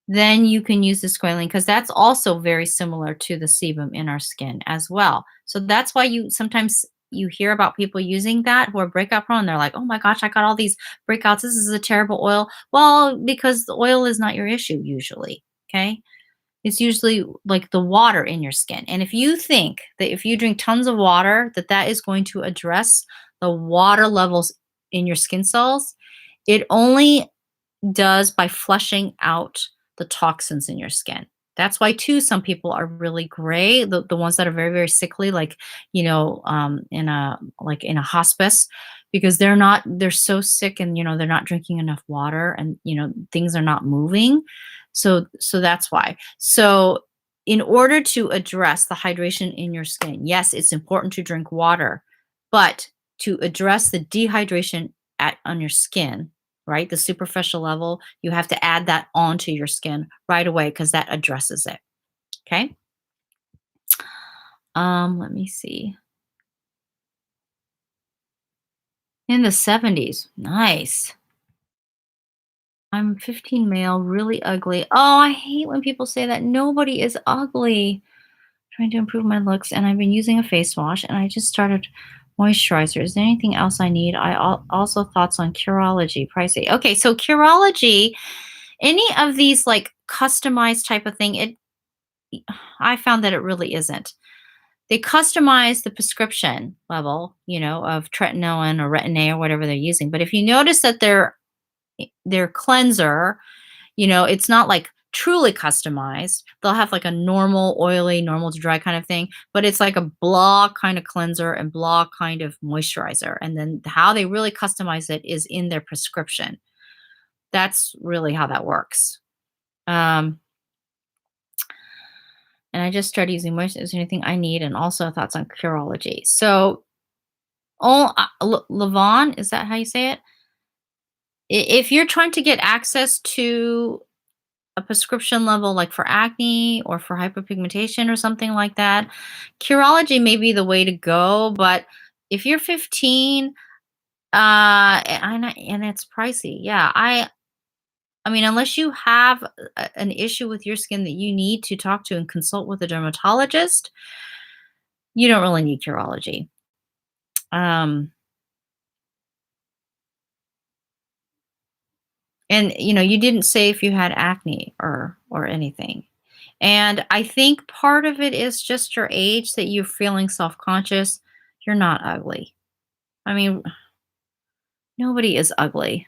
then you can use the squalene because that's also very similar to the sebum in our skin as well. So that's why sometimes you hear about people using that who are breakout prone. They're like, oh my gosh, I got all these breakouts. This is a terrible oil. Well, because the oil is not your issue usually. Okay. It's usually like the water in your skin. And if you think that if you drink tons of water, that is going to address the water levels in your skin cells, it only does by flushing out the toxins in your skin. That's why too some people are really gray, the ones that are very, very sickly, like, in a hospice, because they're so sick and they're not drinking enough water and things are not moving. So that's why. So in order to address the hydration in your skin, yes, it's important to drink water, but to address the dehydration on your skin, right? The superficial level, you have to add that onto your skin right away because that addresses it. Okay. Let me see. In the 70s. Nice. I'm 15 male, really ugly. Oh, I hate when people say that. Nobody is ugly. Trying to improve my looks, and I've been using a face wash, and I just started moisturizer. Is there anything else I need? Also thoughts on Curology, pricey. Okay, so Curology, any of these like customized type of thing, I found that it really isn't. they customize the prescription level, of tretinoin or Retin-A or whatever they're using. But if you notice that their cleanser, it's not like truly customized. They'll have like a normal oily, normal to dry kind of thing, but it's like a blah kind of cleanser and blah kind of moisturizer. And then how they really customize it is in their prescription. That's really how that works. Um, and I just started using moisturizer. Is there anything I need? And also thoughts on Curology. So, Levon, is that how you say it? If you're trying to get access to a prescription level like for acne or for hyperpigmentation or something like that, Curology may be the way to go. But if you're 15, and it's pricey, yeah, I mean, unless you have an issue with your skin that you need to talk to and consult with a dermatologist, you don't really need Curology. Um, and you didn't say if you had acne or anything. And I think part of it is just your age that you're feeling self-conscious. You're not ugly. I mean, nobody is ugly.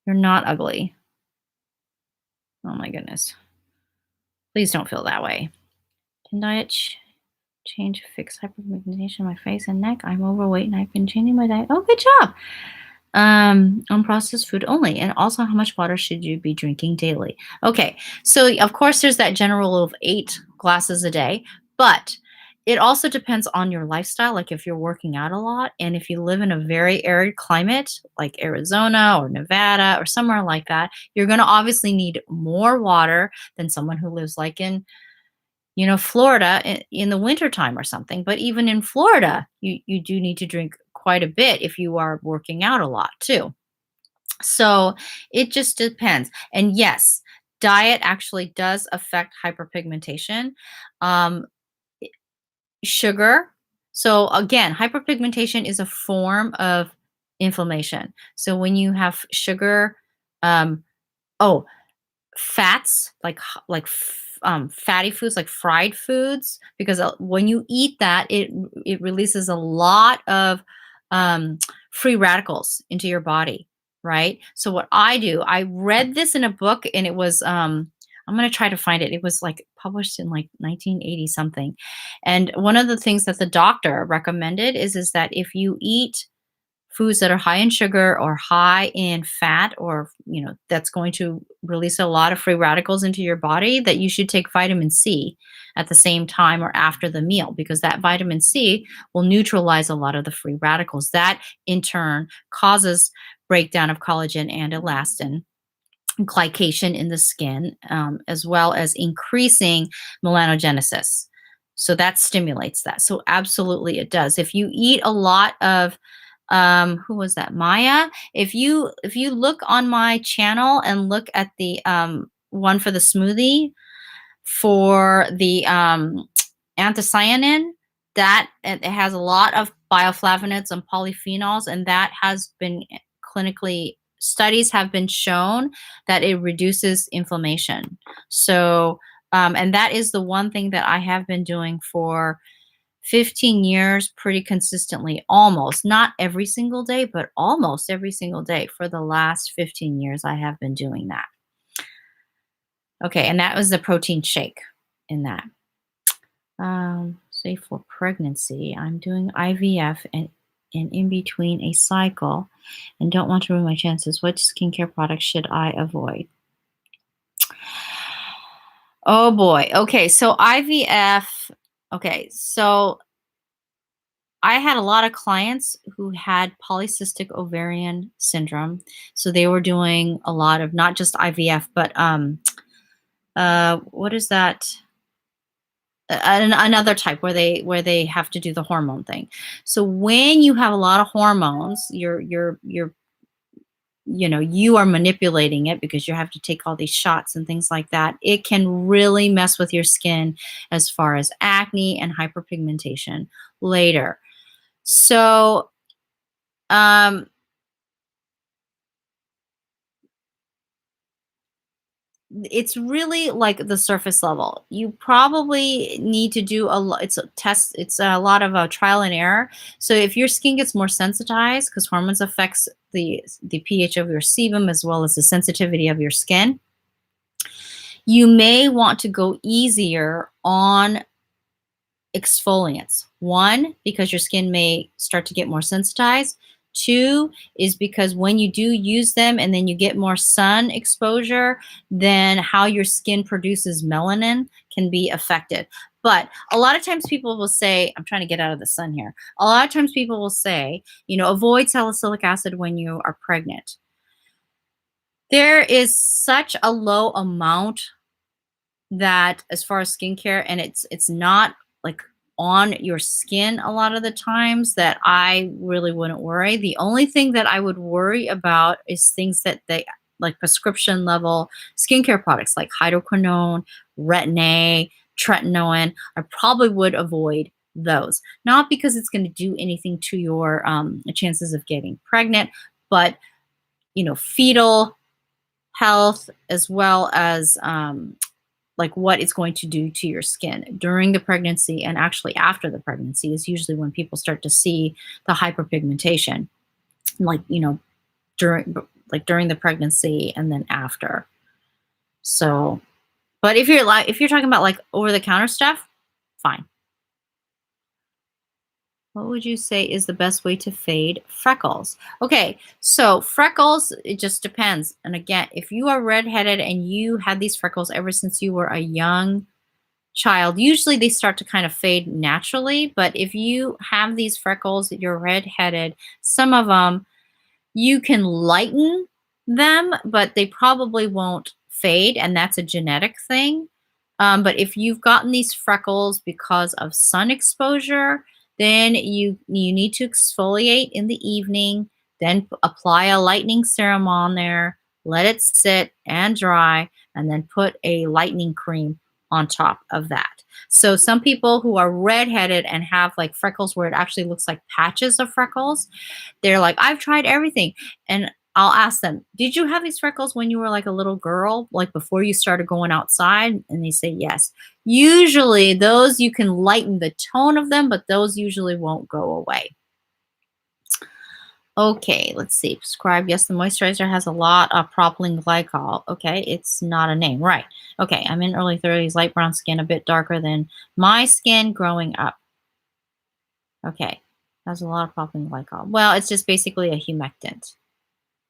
You're not ugly. Oh my goodness. Please don't feel that way. Can diet change fix hyperpigmentation on my face and neck? I'm overweight and I've been changing my diet. Oh, good job. On processed food only, and also how much water should you be drinking daily? Okay, so of course there's that general rule of 8 glasses a day, but it also depends on your lifestyle. Like if you're working out a lot, and if you live in a very arid climate like Arizona or Nevada or somewhere like that, you're going to obviously need more water than someone who lives like in Florida in the wintertime or something. But even in Florida, you do need to drink quite a bit if you are working out a lot too. So it just depends. And yes, diet actually does affect hyperpigmentation. Um, Sugar. So again, hyperpigmentation is a form of inflammation. So when you have sugar, um, oh, fats fatty foods like fried foods, because when you eat that, it releases a lot of um, free radicals into your body, right? So what I do, I read this in a book, and it was I'm going to try to find it. It was like published in like 1980 something. And one of the things that the doctor recommended is that if you eat foods that are high in sugar or high in fat, or that's going to release a lot of free radicals into your body, that you should take vitamin C at the same time or after the meal, because that vitamin C will neutralize a lot of the free radicals. That in turn causes breakdown of collagen and elastin, glycation in the skin, as well as increasing melanogenesis. So that stimulates that. So absolutely it does. If you eat a lot of who was that, Maya? If you look on my channel and look at the one for the smoothie for the anthocyanin, that it has a lot of bioflavonoids and polyphenols, and that has been clinically, studies have been shown that it reduces inflammation. So and that is the one thing that I have been doing for 15 years pretty consistently, almost, not every single day, but almost every single day for the last 15 years. I have been doing that. Okay, and that was the protein shake in that. Say for pregnancy, I'm doing IVF and in between a cycle and don't want to ruin my chances. What skincare products should I avoid? Oh boy. Okay, so IVF. Okay, so I had a lot of clients who had polycystic ovarian syndrome. So they were doing a lot of not just IVF, but what is that? Another type where they have to do the hormone thing. So when you have a lot of hormones, you are manipulating it because you have to take all these shots and things like that. It can really mess with your skin as far as acne and hyperpigmentation later. So um It's really like the surface level. You probably need to do a lot. It's a test. It's a lot of trial and error. So if your skin gets more sensitized, because hormones affects the pH of your sebum as well as the sensitivity of your skin, you may want to go easier on exfoliants. One, because your skin may start to get more sensitized. Two is because when you do use them and then you get more sun exposure, then how your skin produces melanin can be affected. But a lot of times people will say, I'm trying to get out of the sun here. A lot of times people will say, avoid salicylic acid when you are pregnant. There is such a low amount that as far as skincare, and it's not like on your skin a lot of the times, that I really wouldn't worry. The only thing that I would worry about is things that they like prescription level skincare products like hydroquinone, retin-A, tretinoin. I probably would avoid those, not because it's going to do anything to your chances of getting pregnant, but fetal health, as well as like what it's going to do to your skin during the pregnancy and actually after the pregnancy is usually when people start to see the hyperpigmentation, like during the pregnancy and then after. So, but if you're talking about like over the counter stuff, fine. What would you say is the best way to fade freckles? Okay, so freckles, it just depends. And again, if you are redheaded and you had these freckles ever since you were a young child, usually they start to kind of fade naturally. But if you have these freckles, you're redheaded, some of them you can lighten them, but they probably won't fade, and that's a genetic thing. But if you've gotten these freckles because of sun exposure, then you need to exfoliate in the evening, then apply a lightening serum on there, let it sit and dry, and then put a lightening cream on top of that. So some people who are redheaded and have like freckles where it actually looks like patches of freckles, they're like, I've tried everything. And I'll ask them, did you have these freckles when you were like a little girl, like before you started going outside? And they say yes. Usually those you can lighten the tone of them, but those usually won't go away. Okay, let's see. Prescribe. Yes, the moisturizer has a lot of propylene glycol. Okay, it's not a name. Right. Okay, I'm in early 30s, light brown skin, a bit darker than my skin growing up. Okay, has a lot of propylene glycol. Well, it's just basically a humectant.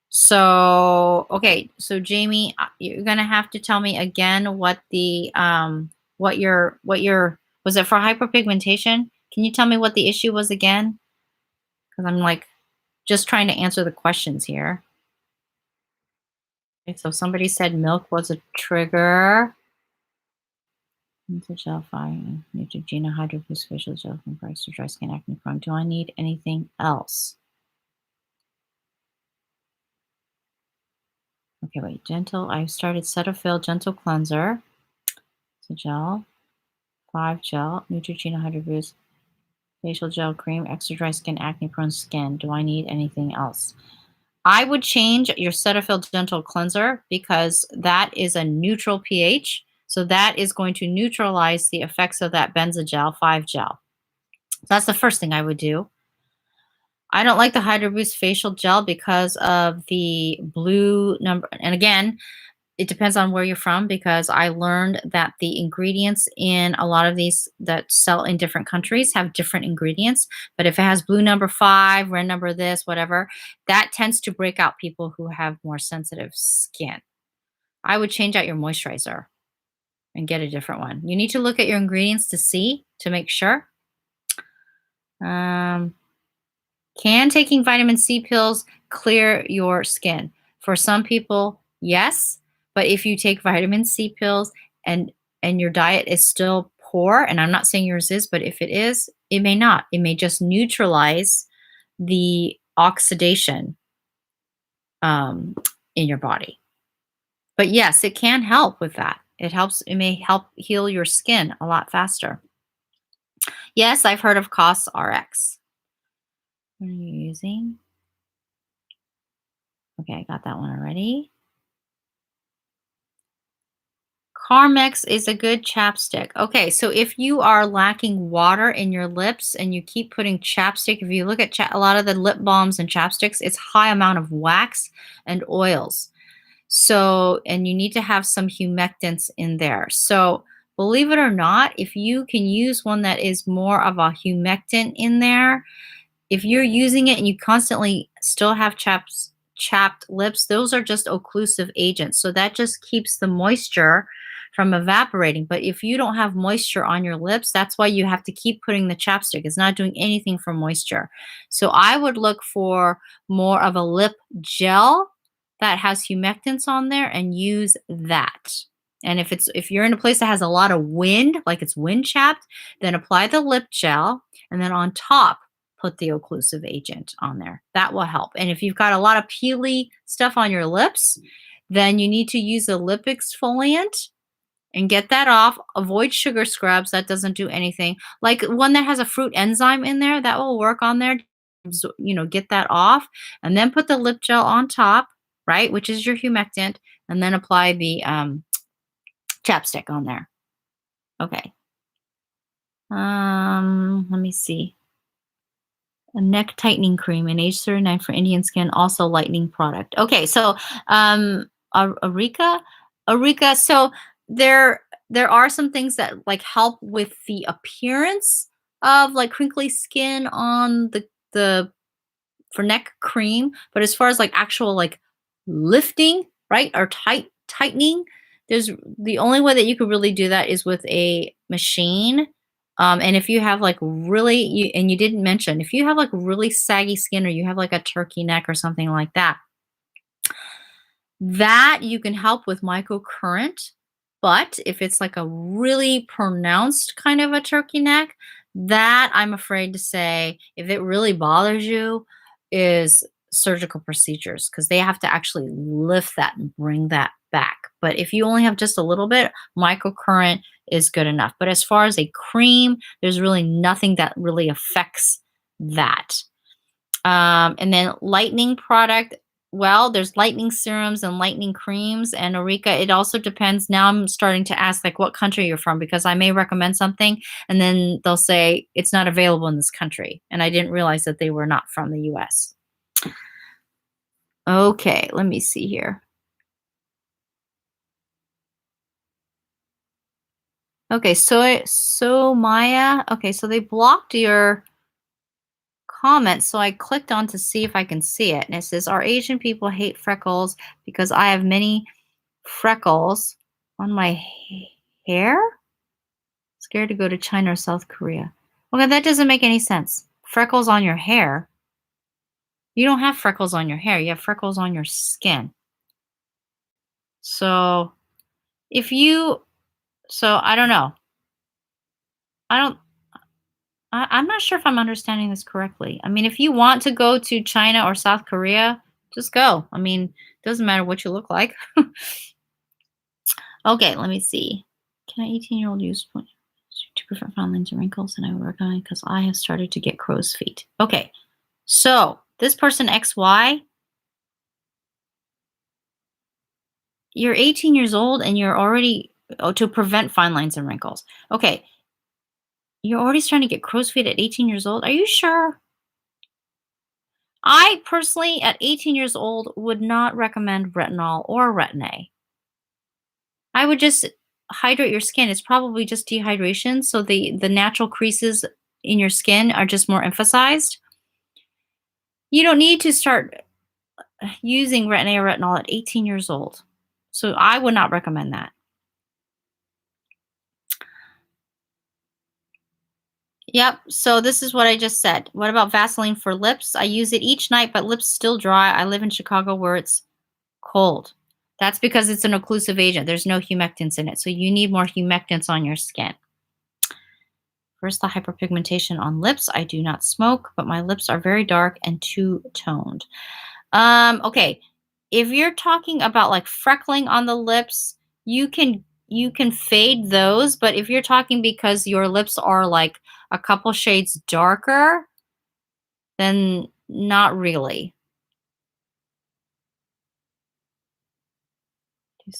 So, okay, so Jamie, you're gonna have to tell me again what your was it for hyperpigmentation? Can you tell me what the issue was again? Because I'm like just trying to answer the questions here. Okay, so somebody said milk was a trigger. Gel fire, Neutrogena Hydro Boost facial gel from price to dry skin acne prone. Do I need anything else? Okay, wait. Gentle. I started Cetaphil Gentle Cleanser. It's a gel. 5 gel. Neutrogena Hydro Boost facial gel cream. Extra dry skin, acne prone skin. Do I need anything else? I would change your Cetaphil Gentle Cleanser because that is a neutral pH. So that is going to neutralize the effects of that Benzogel 5 gel. So that's the first thing I would do. I don't like the Hydro Boost facial gel because of the blue number. And again, it depends on where you're from, because I learned that the ingredients in a lot of these that sell in different countries have different ingredients. But if it has blue number 5, red number this, whatever, that tends to break out people who have more sensitive skin. I would change out your moisturizer and get a different one. You need to look at your ingredients to make sure. Um, Can taking vitamin C pills clear your skin? For some people, yes. But if you take vitamin C pills and your diet is still poor, and I'm not saying yours is, but if it is, it may not. It may just neutralize the oxidation um, in your body. But yes, it can help with that. It helps. It may help heal your skin a lot faster. Yes, I've heard of COSRX. What are you using? Okay, I got that one already. Carmex is a good chapstick. Okay, so if you are lacking water in your lips and you keep putting chapstick, if you look at a lot of the lip balms and chapsticks, it's high amount of wax and oils. So, and you need to have some humectants in there. So, believe it or not, if you can use one that is more of a humectant in there, if you're using it and you constantly still have chapped lips, those are just occlusive agents. So that just keeps the moisture from evaporating. But if you don't have moisture on your lips, that's why you have to keep putting the chapstick. It's not doing anything for moisture. So I would look for more of a lip gel that has humectants on there and use that. And if you're in a place that has a lot of wind, like it's wind chapped, then apply the lip gel and then on top put the occlusive agent on there. That will help. And if you've got a lot of peely stuff on your lips, then you need to use a lip exfoliant and get that off. Avoid sugar scrubs. That doesn't do anything. Like one that has a fruit enzyme in there, that will work on there. Get that off and then put the lip gel on top, right? Which is your humectant, and then apply the chapstick on there. Okay. Let me see. A neck tightening cream in age 39 for Indian skin, also lightening product. Okay, so Arika, so there are some things that like help with the appearance of like crinkly skin on the for neck cream, but as far as like actual like lifting, right, or tightening, there's the only way that you could really do that is with a machine. And if you have like really, and you didn't mention, if you have like really saggy skin or you have like a turkey neck or something like that, that you can help with microcurrent. But if it's like a really pronounced kind of a turkey neck, that I'm afraid to say, if it really bothers you, is surgical procedures because they have to actually lift that and bring that back. But if you only have just a little bit, microcurrent is good enough. But as far as a cream, there's really nothing that really affects that. And then lightening product. Well, there's lightening serums and lightening creams. And Eureka, it also depends. Now I'm starting to ask like what country you're from because I may recommend something and then they'll say it's not available in this country. And I didn't realize that they were not from the US. Okay, let me see here. Okay, so Maya. Okay, so they blocked your comment, so I clicked on to see if I can see it. And it says, "Our Asian people hate freckles because I have many freckles on my hair. Scared to go to China or South Korea." Okay, that doesn't make any sense. Freckles on your hair. You don't have freckles on your hair. You have freckles on your skin. So I don't know. I'm not sure if I'm understanding this correctly. I mean, if you want to go to China or South Korea, just go. I mean, it doesn't matter what you look like. Okay, let me see. Can an 18-year-old use to prevent fine lines and wrinkles? And I work on it because I have started to get crow's feet. Okay, so this person XY, you're 18 years old and you're already to prevent fine lines and wrinkles. Okay, you're already starting to get crow's feet at 18 years old. Are you sure? I personally, at 18 years old, would not recommend retinol or Retin-A. I would just hydrate your skin. It's probably just dehydration, so the natural creases in your skin are just more emphasized. You don't need to start using Retin-A or retinol at 18 years old. So I would not recommend that. Yep, so this is what I just said. What about Vaseline for lips? I use it each night, but lips still dry. I live in Chicago where it's cold. That's because it's an occlusive agent. There's no humectants in it. So you need more humectants on your skin. First, the hyperpigmentation on lips. I do not smoke, but my lips are very dark and two-toned. Okay. If you're talking about like freckling on the lips, you can fade those, but if you're talking because your lips are like a couple shades darker, then not really.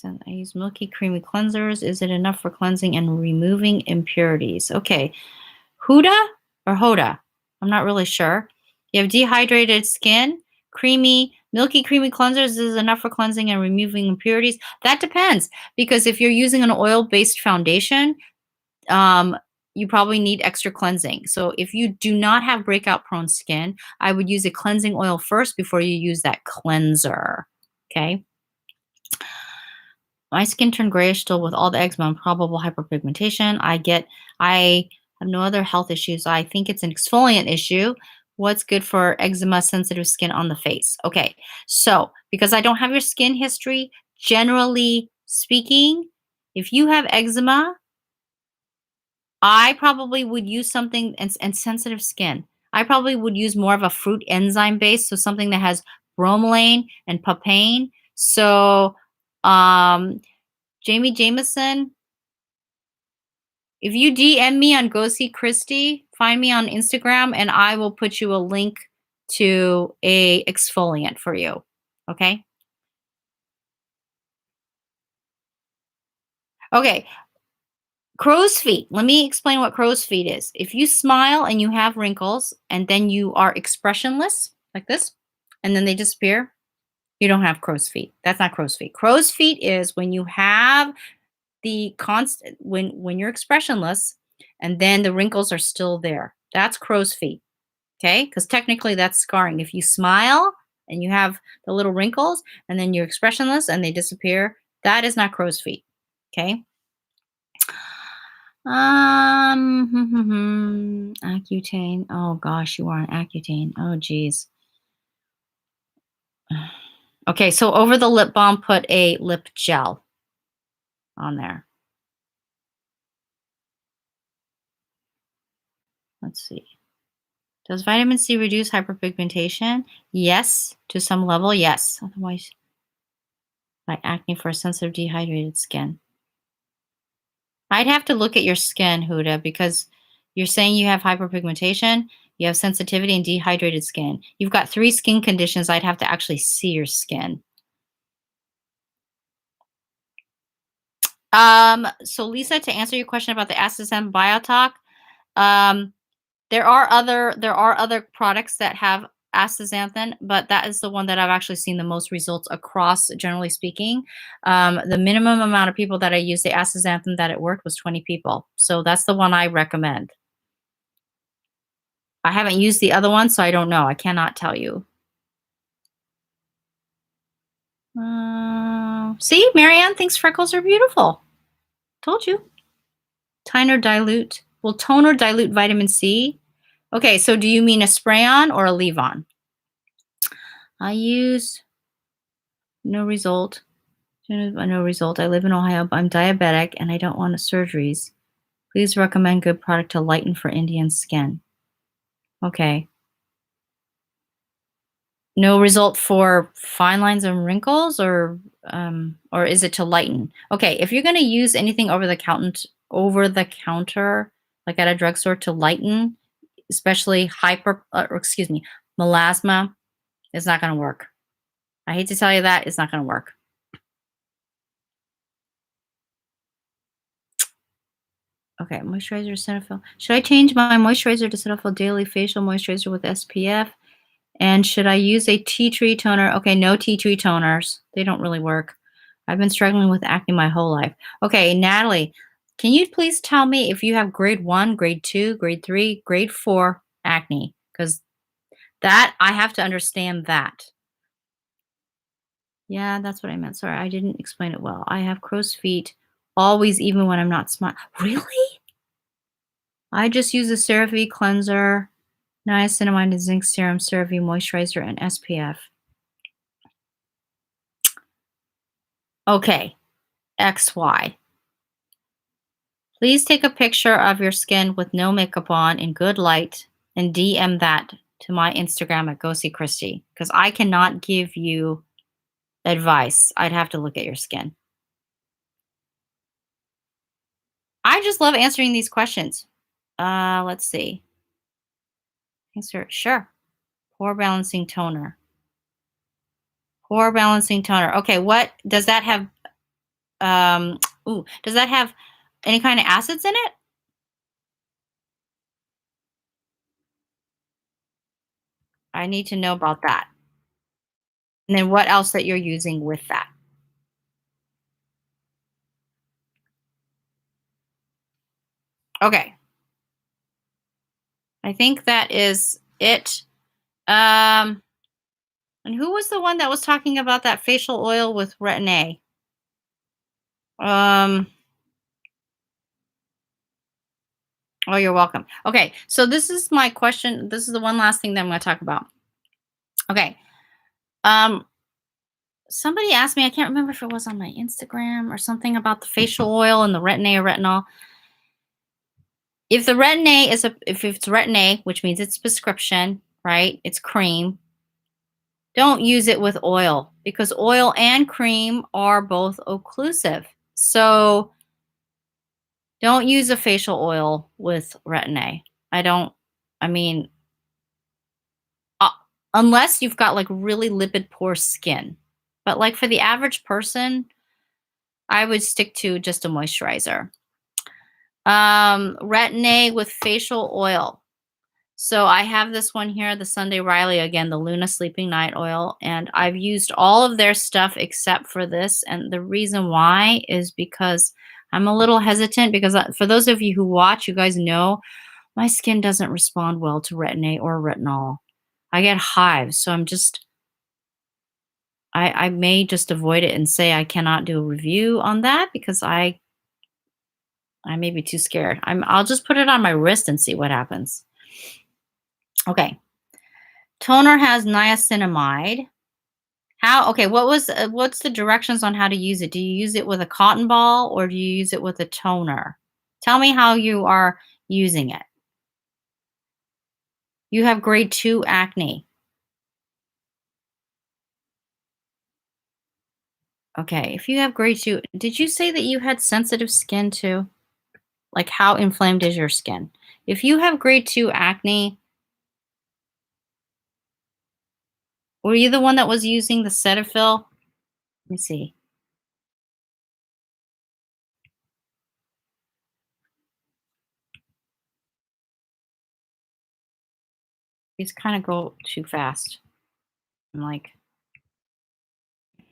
I use milky, creamy cleansers. Is it enough for cleansing and removing impurities? Okay. Huda or Hoda? I'm not really sure. You have dehydrated skin, milky, creamy cleansers. Is enough for cleansing and removing impurities? That depends, because if you're using an oil-based foundation, um, you probably need extra cleansing. So if you do not have breakout-prone skin, I would use a cleansing oil first before you use that cleanser. Okay. My skin turned grayish still with all the eczema and probable hyperpigmentation. I have no other health issues. I think it's an exfoliant issue. What's good for eczema sensitive skin on the face? Okay, so because I don't have your skin history, generally speaking, if you have eczema, I probably would use something and sensitive skin. I probably would use more of a fruit enzyme base, so something that has bromelain and papain. So, Jamie Jameson, if you DM me on Go See Christy, find me on Instagram and I will put you a link to a exfoliant for you. Okay? Okay. Crow's feet. Let me explain what crow's feet is. If you smile and you have wrinkles and then you are expressionless like this and then they disappear, you don't have crow's feet. That's not crow's feet. Crow's feet is when you have the constant when you're expressionless and then the wrinkles are still there. That's crow's feet. Okay? Because technically that's scarring. If you smile and you have the little wrinkles and then you're expressionless and they disappear, that is not crow's feet. Okay? Accutane. Oh gosh, you are on Accutane. Oh geez. Okay, so over the lip balm, put a lip gel on there. Let's see. Does vitamin C reduce hyperpigmentation? Yes, to some level, yes. Otherwise, by acne for sensitive dehydrated skin. I'd have to look at your skin, Huda, because you're saying you have hyperpigmentation, you have sensitivity, and dehydrated skin. You've got 3 skin conditions. I'd have to actually see your skin. So Lisa, to answer your question about the Astaxanthin Biotoc, um, there are other products that have astaxanthin, but that is the one that I've actually seen the most results across, generally speaking. The minimum amount of people that I used the astaxanthin that it worked was 20 people. So that's the one I recommend. I haven't used the other one, so I don't know. I cannot tell you. See, Marianne thinks freckles are beautiful. Told you. Toner dilute. Will toner dilute vitamin C? Okay, so do you mean a spray-on or a leave-on? I use no result. No result. I live in Ohio, but I'm diabetic and I don't want surgeries. Please recommend good product to lighten for Indian skin. Okay. No result for fine lines and wrinkles, or is it to lighten? Okay, if you're going to use anything over the counter, like at a drugstore, to lighten, especially melasma, it's not going to work. I hate to tell you that, it's not going to work. Okay, moisturizer, Cetaphil. Should I change my moisturizer to Cetaphil Daily Facial Moisturizer with SPF? And should I use a tea tree toner? Okay, no tea tree toners. They don't really work. I've been struggling with acne my whole life. Okay, Natalie, can you please tell me if you have grade 1, grade 2, grade 3, grade 4 acne? Because that, I have to understand that. Yeah, that's what I meant. Sorry, I didn't explain it well. I have crow's feet always, even when I'm not smiling. Really? I just use a CeraVe cleanser, niacinamide and zinc serum, CeraVe moisturizer, and SPF. Okay, XY. Please take a picture of your skin with no makeup on in good light and DM that to my Instagram at Go See Christy, because I cannot give you advice. I'd have to look at your skin. I just love answering these questions. Let's see. Sure. Pore balancing toner. Pore balancing toner. Okay, what does that have? Ooh, does that have any kind of acids in it? I need to know about that. And then what else that you're using with that? Okay. I think that is it. Um, and who was the one that was talking about that facial oil with retin A? Um, oh, you're welcome. Okay, so this is my question. This is the one last thing that I'm going to talk about. Okay. Um, somebody asked me, I can't remember if it was on my Instagram or something about the facial oil and the retin A or retinol. If the retin A is if it's retin A, which means it's prescription, right? It's cream. Don't use it with oil because oil and cream are both occlusive. So don't use a facial oil with retin A. I don't, I mean, uh, unless you've got like really lipid poor skin. But like for the average person, I would stick to just a moisturizer. Retin A with facial oil. So I have this one here, the Sunday Riley, again, the Luna Sleeping Night Oil, and I've used all of their stuff except for this. And the reason why is because I'm a little hesitant because for those of you who watch, you guys know my skin doesn't respond well to retin A or retinol. I get hives, so I may just avoid it and say I cannot do a review on that because I may be too scared. I'll just put it on my wrist and see what happens. Okay. Toner has niacinamide. How? Okay, what's the directions on how to use it? Do you use it with a cotton ball or do you use it with a toner? Tell me how you are using it. You have grade 2 acne. Okay, if you have grade 2, did you say that you had sensitive skin too? Like how inflamed is your skin? If you have grade 2 acne, were you the one that was using the Cetaphil? Let me see. These kind of go too fast. I'm like,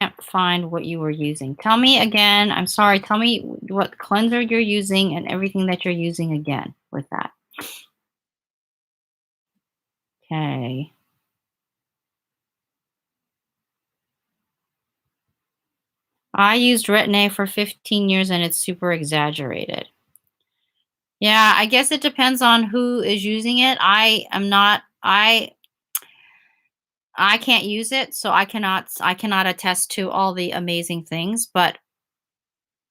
can't find what you were using. Tell me again. I'm sorry. Tell me what cleanser you're using and everything that you're using again with that. Okay. I used Retin A for 15 years and it's super exaggerated. Yeah, I guess it depends on who is using it. I am not I can't use it, so I cannot attest to all the amazing things, but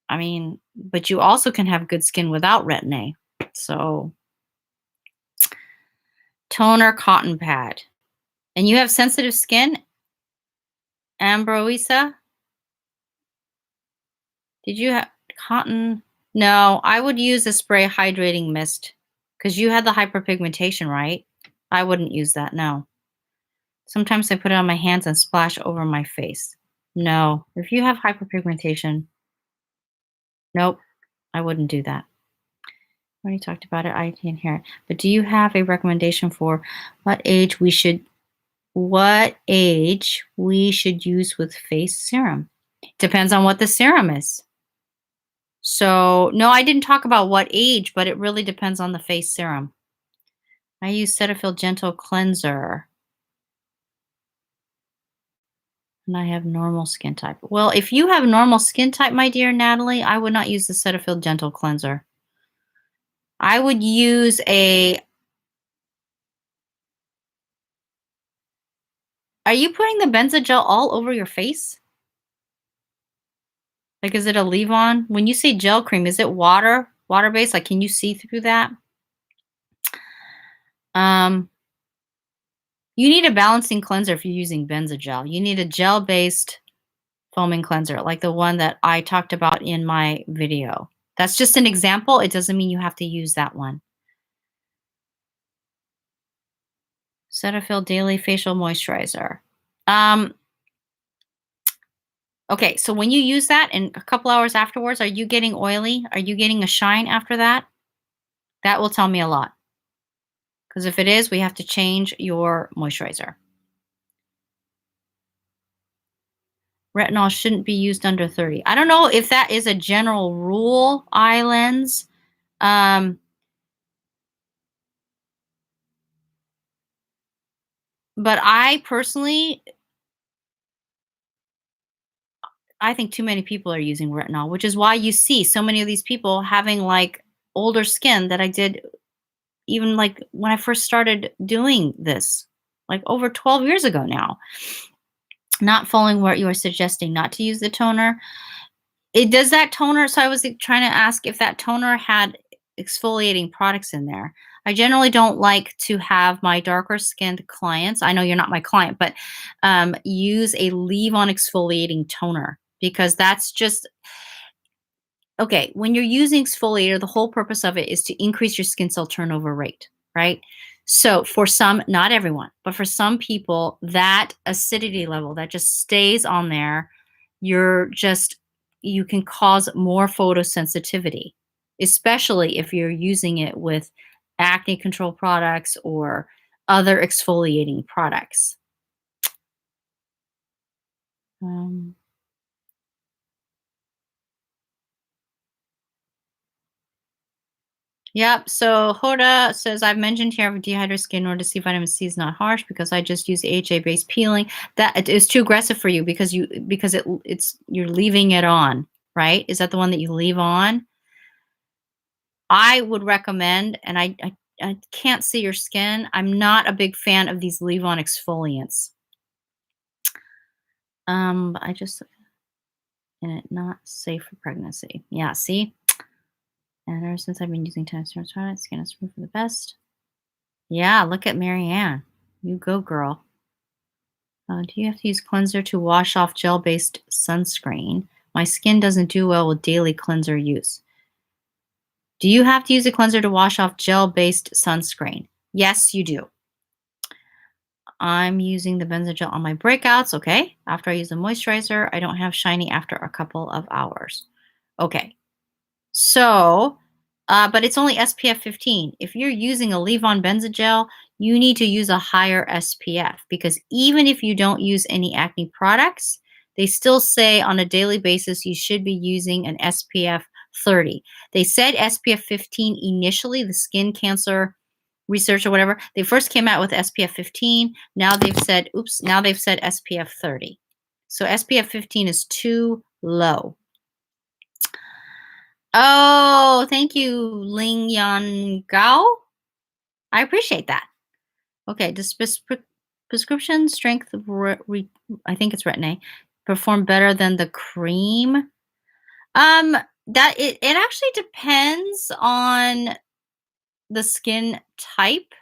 I mean, but you also can have good skin without Retin A. So, toner cotton pad. And you have sensitive skin, Ambroisa? Did you have cotton? No, I would use a spray hydrating mist because you had the hyperpigmentation, right? I wouldn't use that, no. Sometimes I put it on my hands and splash over my face. No, if you have hyperpigmentation, nope, I wouldn't do that. We already talked about it. I can hear it. But do you have a recommendation for what age we should use with face serum? Depends on what the serum is. So, no, I didn't talk about what age, but it really depends on the face serum. I use Cetaphil Gentle Cleanser. And I have normal skin type. Well, if you have normal skin type, my dear Natalie, I would not use the Cetaphil Gentle Cleanser. I would use a... Are you putting the Benzogel all over your face? Like, is it a leave-on? When you say gel cream, is it water-based? Like, can you see through that? You need a balancing cleanser if you're using Benzogel. You need a gel-based foaming cleanser, like the one that I talked about in my video. That's just an example. It doesn't mean you have to use that one. Cetaphil Daily Facial Moisturizer. Um, Okay, so when you use that and a couple hours afterwards, are you getting oily? Are you getting a shine after that? That will tell me a lot. Because if it is, we have to change your moisturizer. Retinol shouldn't be used under 30. I don't know if that is a general rule, Islands. Um, but I personally, I think too many people are using retinol, which is why you see so many of these people having like older skin that I did even like when I first started doing this, like over 12 years ago now. Not following what you are suggesting, not to use the toner. It does that toner. So I was trying to ask if that toner had exfoliating products in there. I generally don't like to have my darker skinned clients. I know you're not my client, but use a leave on exfoliating toner because that's just okay. When you're using exfoliator, the whole purpose of it is to increase your skin cell turnover rate, right? So for some, not everyone, but for some people, that acidity level that just stays on there, you're just you can cause more photosensitivity, especially if you're using it with acne control products or other exfoliating products. Um, Yep. So Hoda says, I've mentioned here with dehydrated skin in order to see vitamin C is not harsh because I just use AHA based peeling. That it is too aggressive for you because it's you're leaving it on, right? Is that the one that you leave on? I would recommend, and I can't see your skin. I'm not a big fan of these leave on exfoliants. I just in it not safe for pregnancy. Yeah, see? And ever since I've been using Time products, skin is for the best. Yeah, look at Marianne. You go, girl. Do you have to use cleanser to wash off gel-based sunscreen? My skin doesn't do well with daily cleanser use. Do you have to use a cleanser to wash off gel-based sunscreen? Yes, you do. I'm using the Benzogel on my breakouts. Okay. After I use the moisturizer, I don't have shiny after a couple of hours. Okay. So, but it's only SPF 15. If you're using a leave-on Benzogel, you need to use a higher SPF because even if you don't use any acne products, they still say on a daily basis you should be using an SPF 30. They said SPF 15 initially, the skin cancer research or whatever. They first came out with SPF 15. Now they've said, oops, now they've said SPF 30. So SPF 15 is too low. Oh, thank you, Ling Yan Gao. I appreciate that. Okay, does prescription strength, I think it's Retin-A, perform better than the cream? That it actually depends on the skin type.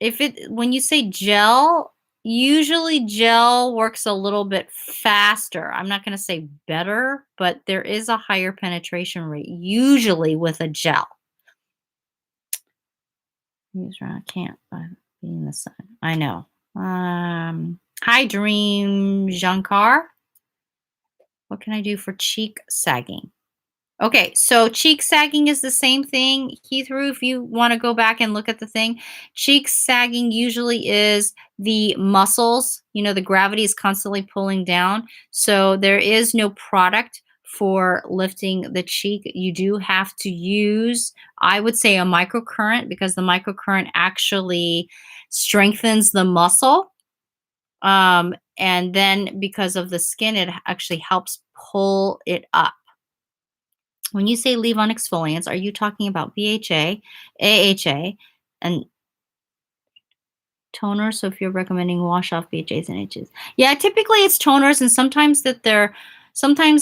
If it when you say gel, usually gel works a little bit faster. I'm not going to say better, but there is a higher penetration rate usually with a gel. I can't be in the sun. I know. Hi, Dream Jankar. What can I do for cheek sagging? Okay, so cheek sagging is the same thing. Keith Rue, if you want to go back and look at the thing, cheek sagging usually is the muscles. You know, the gravity is constantly pulling down. So there is no product for lifting the cheek. You do have to use, I would say, a microcurrent because the microcurrent actually strengthens the muscle. And then because of the skin, it actually helps pull it up. When you say leave on exfoliants, are you talking about BHA, AHA, and toners? So if you're recommending wash off BHAs and AHAs. Yeah, typically it's toners and sometimes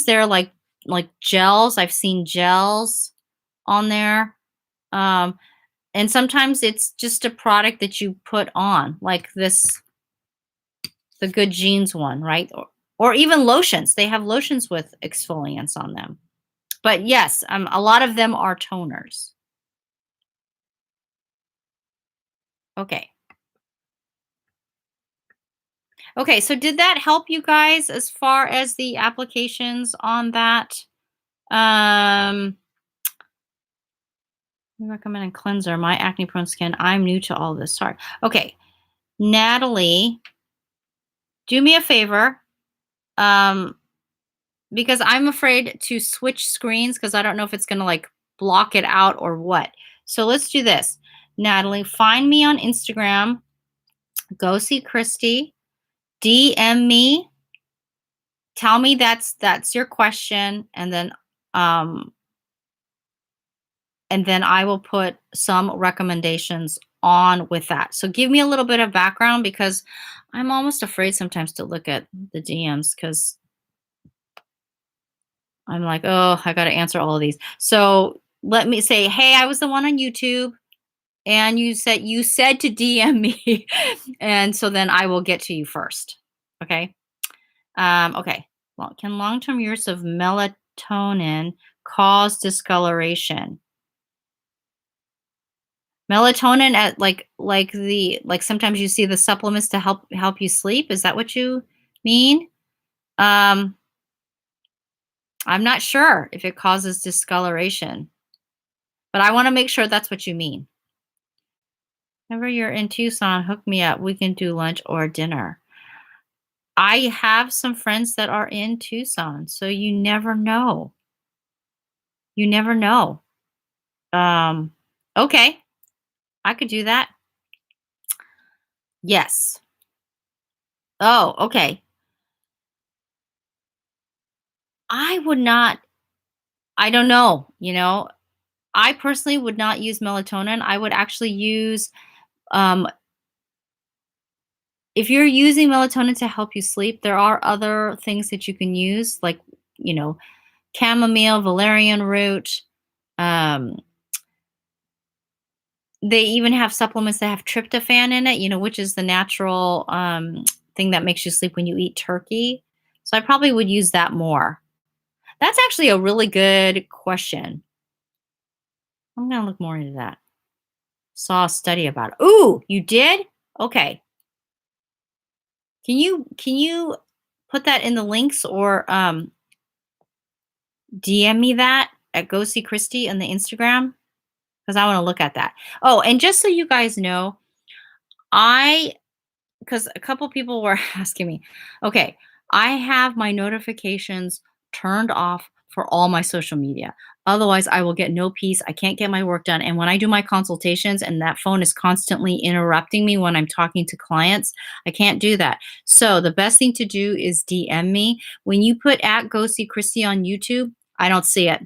they're like gels. I've seen gels on there. Um, and sometimes it's just a product that you put on, like the Good Genes one, right? Or even lotions. They have lotions with exfoliants on them. But yes, a lot of them are toners. Okay. Okay, so did that help you guys as far as the applications on that? Um, recommend a cleanser. My acne prone skin. I'm new to all this. Sorry. Okay, Natalie, do me a favor. Um, because I'm afraid to switch screens because I don't know if it's gonna like block it out or what. So let's do this. Natalie, find me on Instagram. Go see Christy. DM me. Tell me that's your question, um and then I will put some recommendations on with that. So give me a little bit of background because I'm almost afraid sometimes to look at the DMs because I'm like, oh, I got to answer all of these. So let me say, hey, I was the one on YouTube, and you said to DM me, and so then I will get to you first. Okay. Okay. Well, can long-term use of melatonin cause discoloration? Melatonin at like sometimes you see the supplements to help you sleep. Is that what you mean? Um, I'm not sure if it causes discoloration, but I want to make sure that's what you mean. Whenever you're in Tucson, hook me up. We can do lunch or dinner. I have some friends that are in Tucson, so you never know. You never know. Um, okay, I could do that. Yes. Oh, okay. I would not, I don't know, I personally would not use melatonin. I would actually use, um, if you're using melatonin to help you sleep, there are other things that you can use, like, you know, chamomile, valerian root. Um, they even have supplements that have tryptophan in it, which is the natural thing that makes you sleep when you eat turkey. So I probably would use that more. That's actually a really good question. I'm going to look more into that. Saw a study about it. Ooh, you did? Okay. Can you put that in the links or DM me that at Go See Christy on the Instagram? Because I want to look at that. Oh, and just so you guys know, I because a couple people were asking me, okay, I have my notifications turned off for all my social media. Otherwise, I will get no peace. I can't get my work done. And when I do my consultations and that phone is constantly interrupting me when I'm talking to clients, I can't do that. So the best thing to do is DM me. When you put at Go See Christy on YouTube, I don't see it.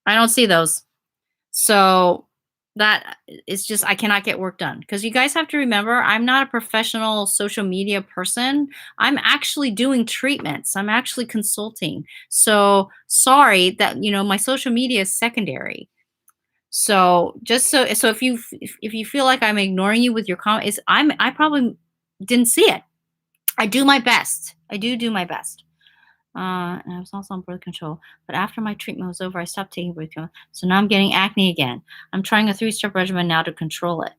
I don't see those. So that is just I cannot get work done because you guys have to remember I'm not a professional social media person. I'm actually doing treatments. I'm actually consulting. So sorry that my social media is secondary. So just so if you feel like I'm ignoring you with your comments, I probably didn't see it. I do my best. I do my best. And I was also on birth control. But after my treatment was over, I stopped taking birth control. So now I'm getting acne again. I'm trying a 3-step regimen now to control it.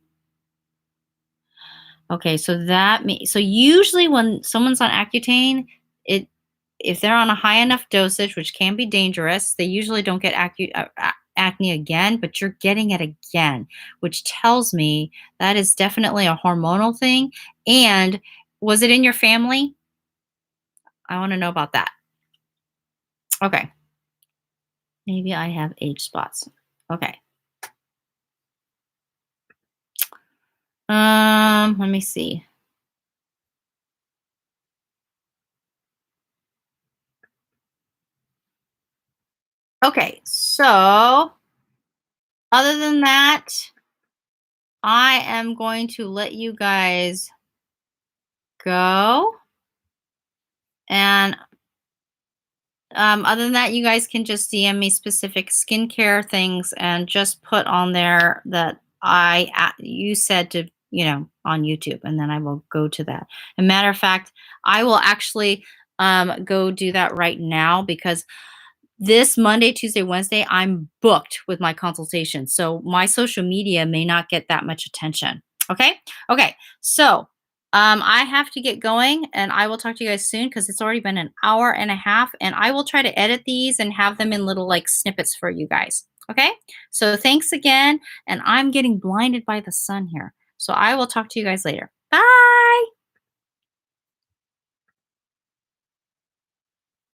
Okay, so usually when someone's on Accutane, it if they're on a high enough dosage, which can be dangerous, they usually don't get acne again, but you're getting it again, which tells me that is definitely a hormonal thing. And was it in your family? I want to know about that. Okay. Maybe I have age spots. Okay. Let me see. Okay, so other than that, I am going to let you guys go. And other than that, you guys can just DM me specific skincare things and just put on there that you said to, on YouTube, and then I will go to that. As a matter of fact, I will actually go do that right now because this Monday, Tuesday, Wednesday, I'm booked with my consultation. So my social media may not get that much attention. Okay. Okay. So I have to get going and I will talk to you guys soon because it's already been an hour and a half and I will try to edit these and have them in little like snippets for you guys. Okay. So thanks again. And I'm getting blinded by the sun here. So I will talk to you guys later. Bye.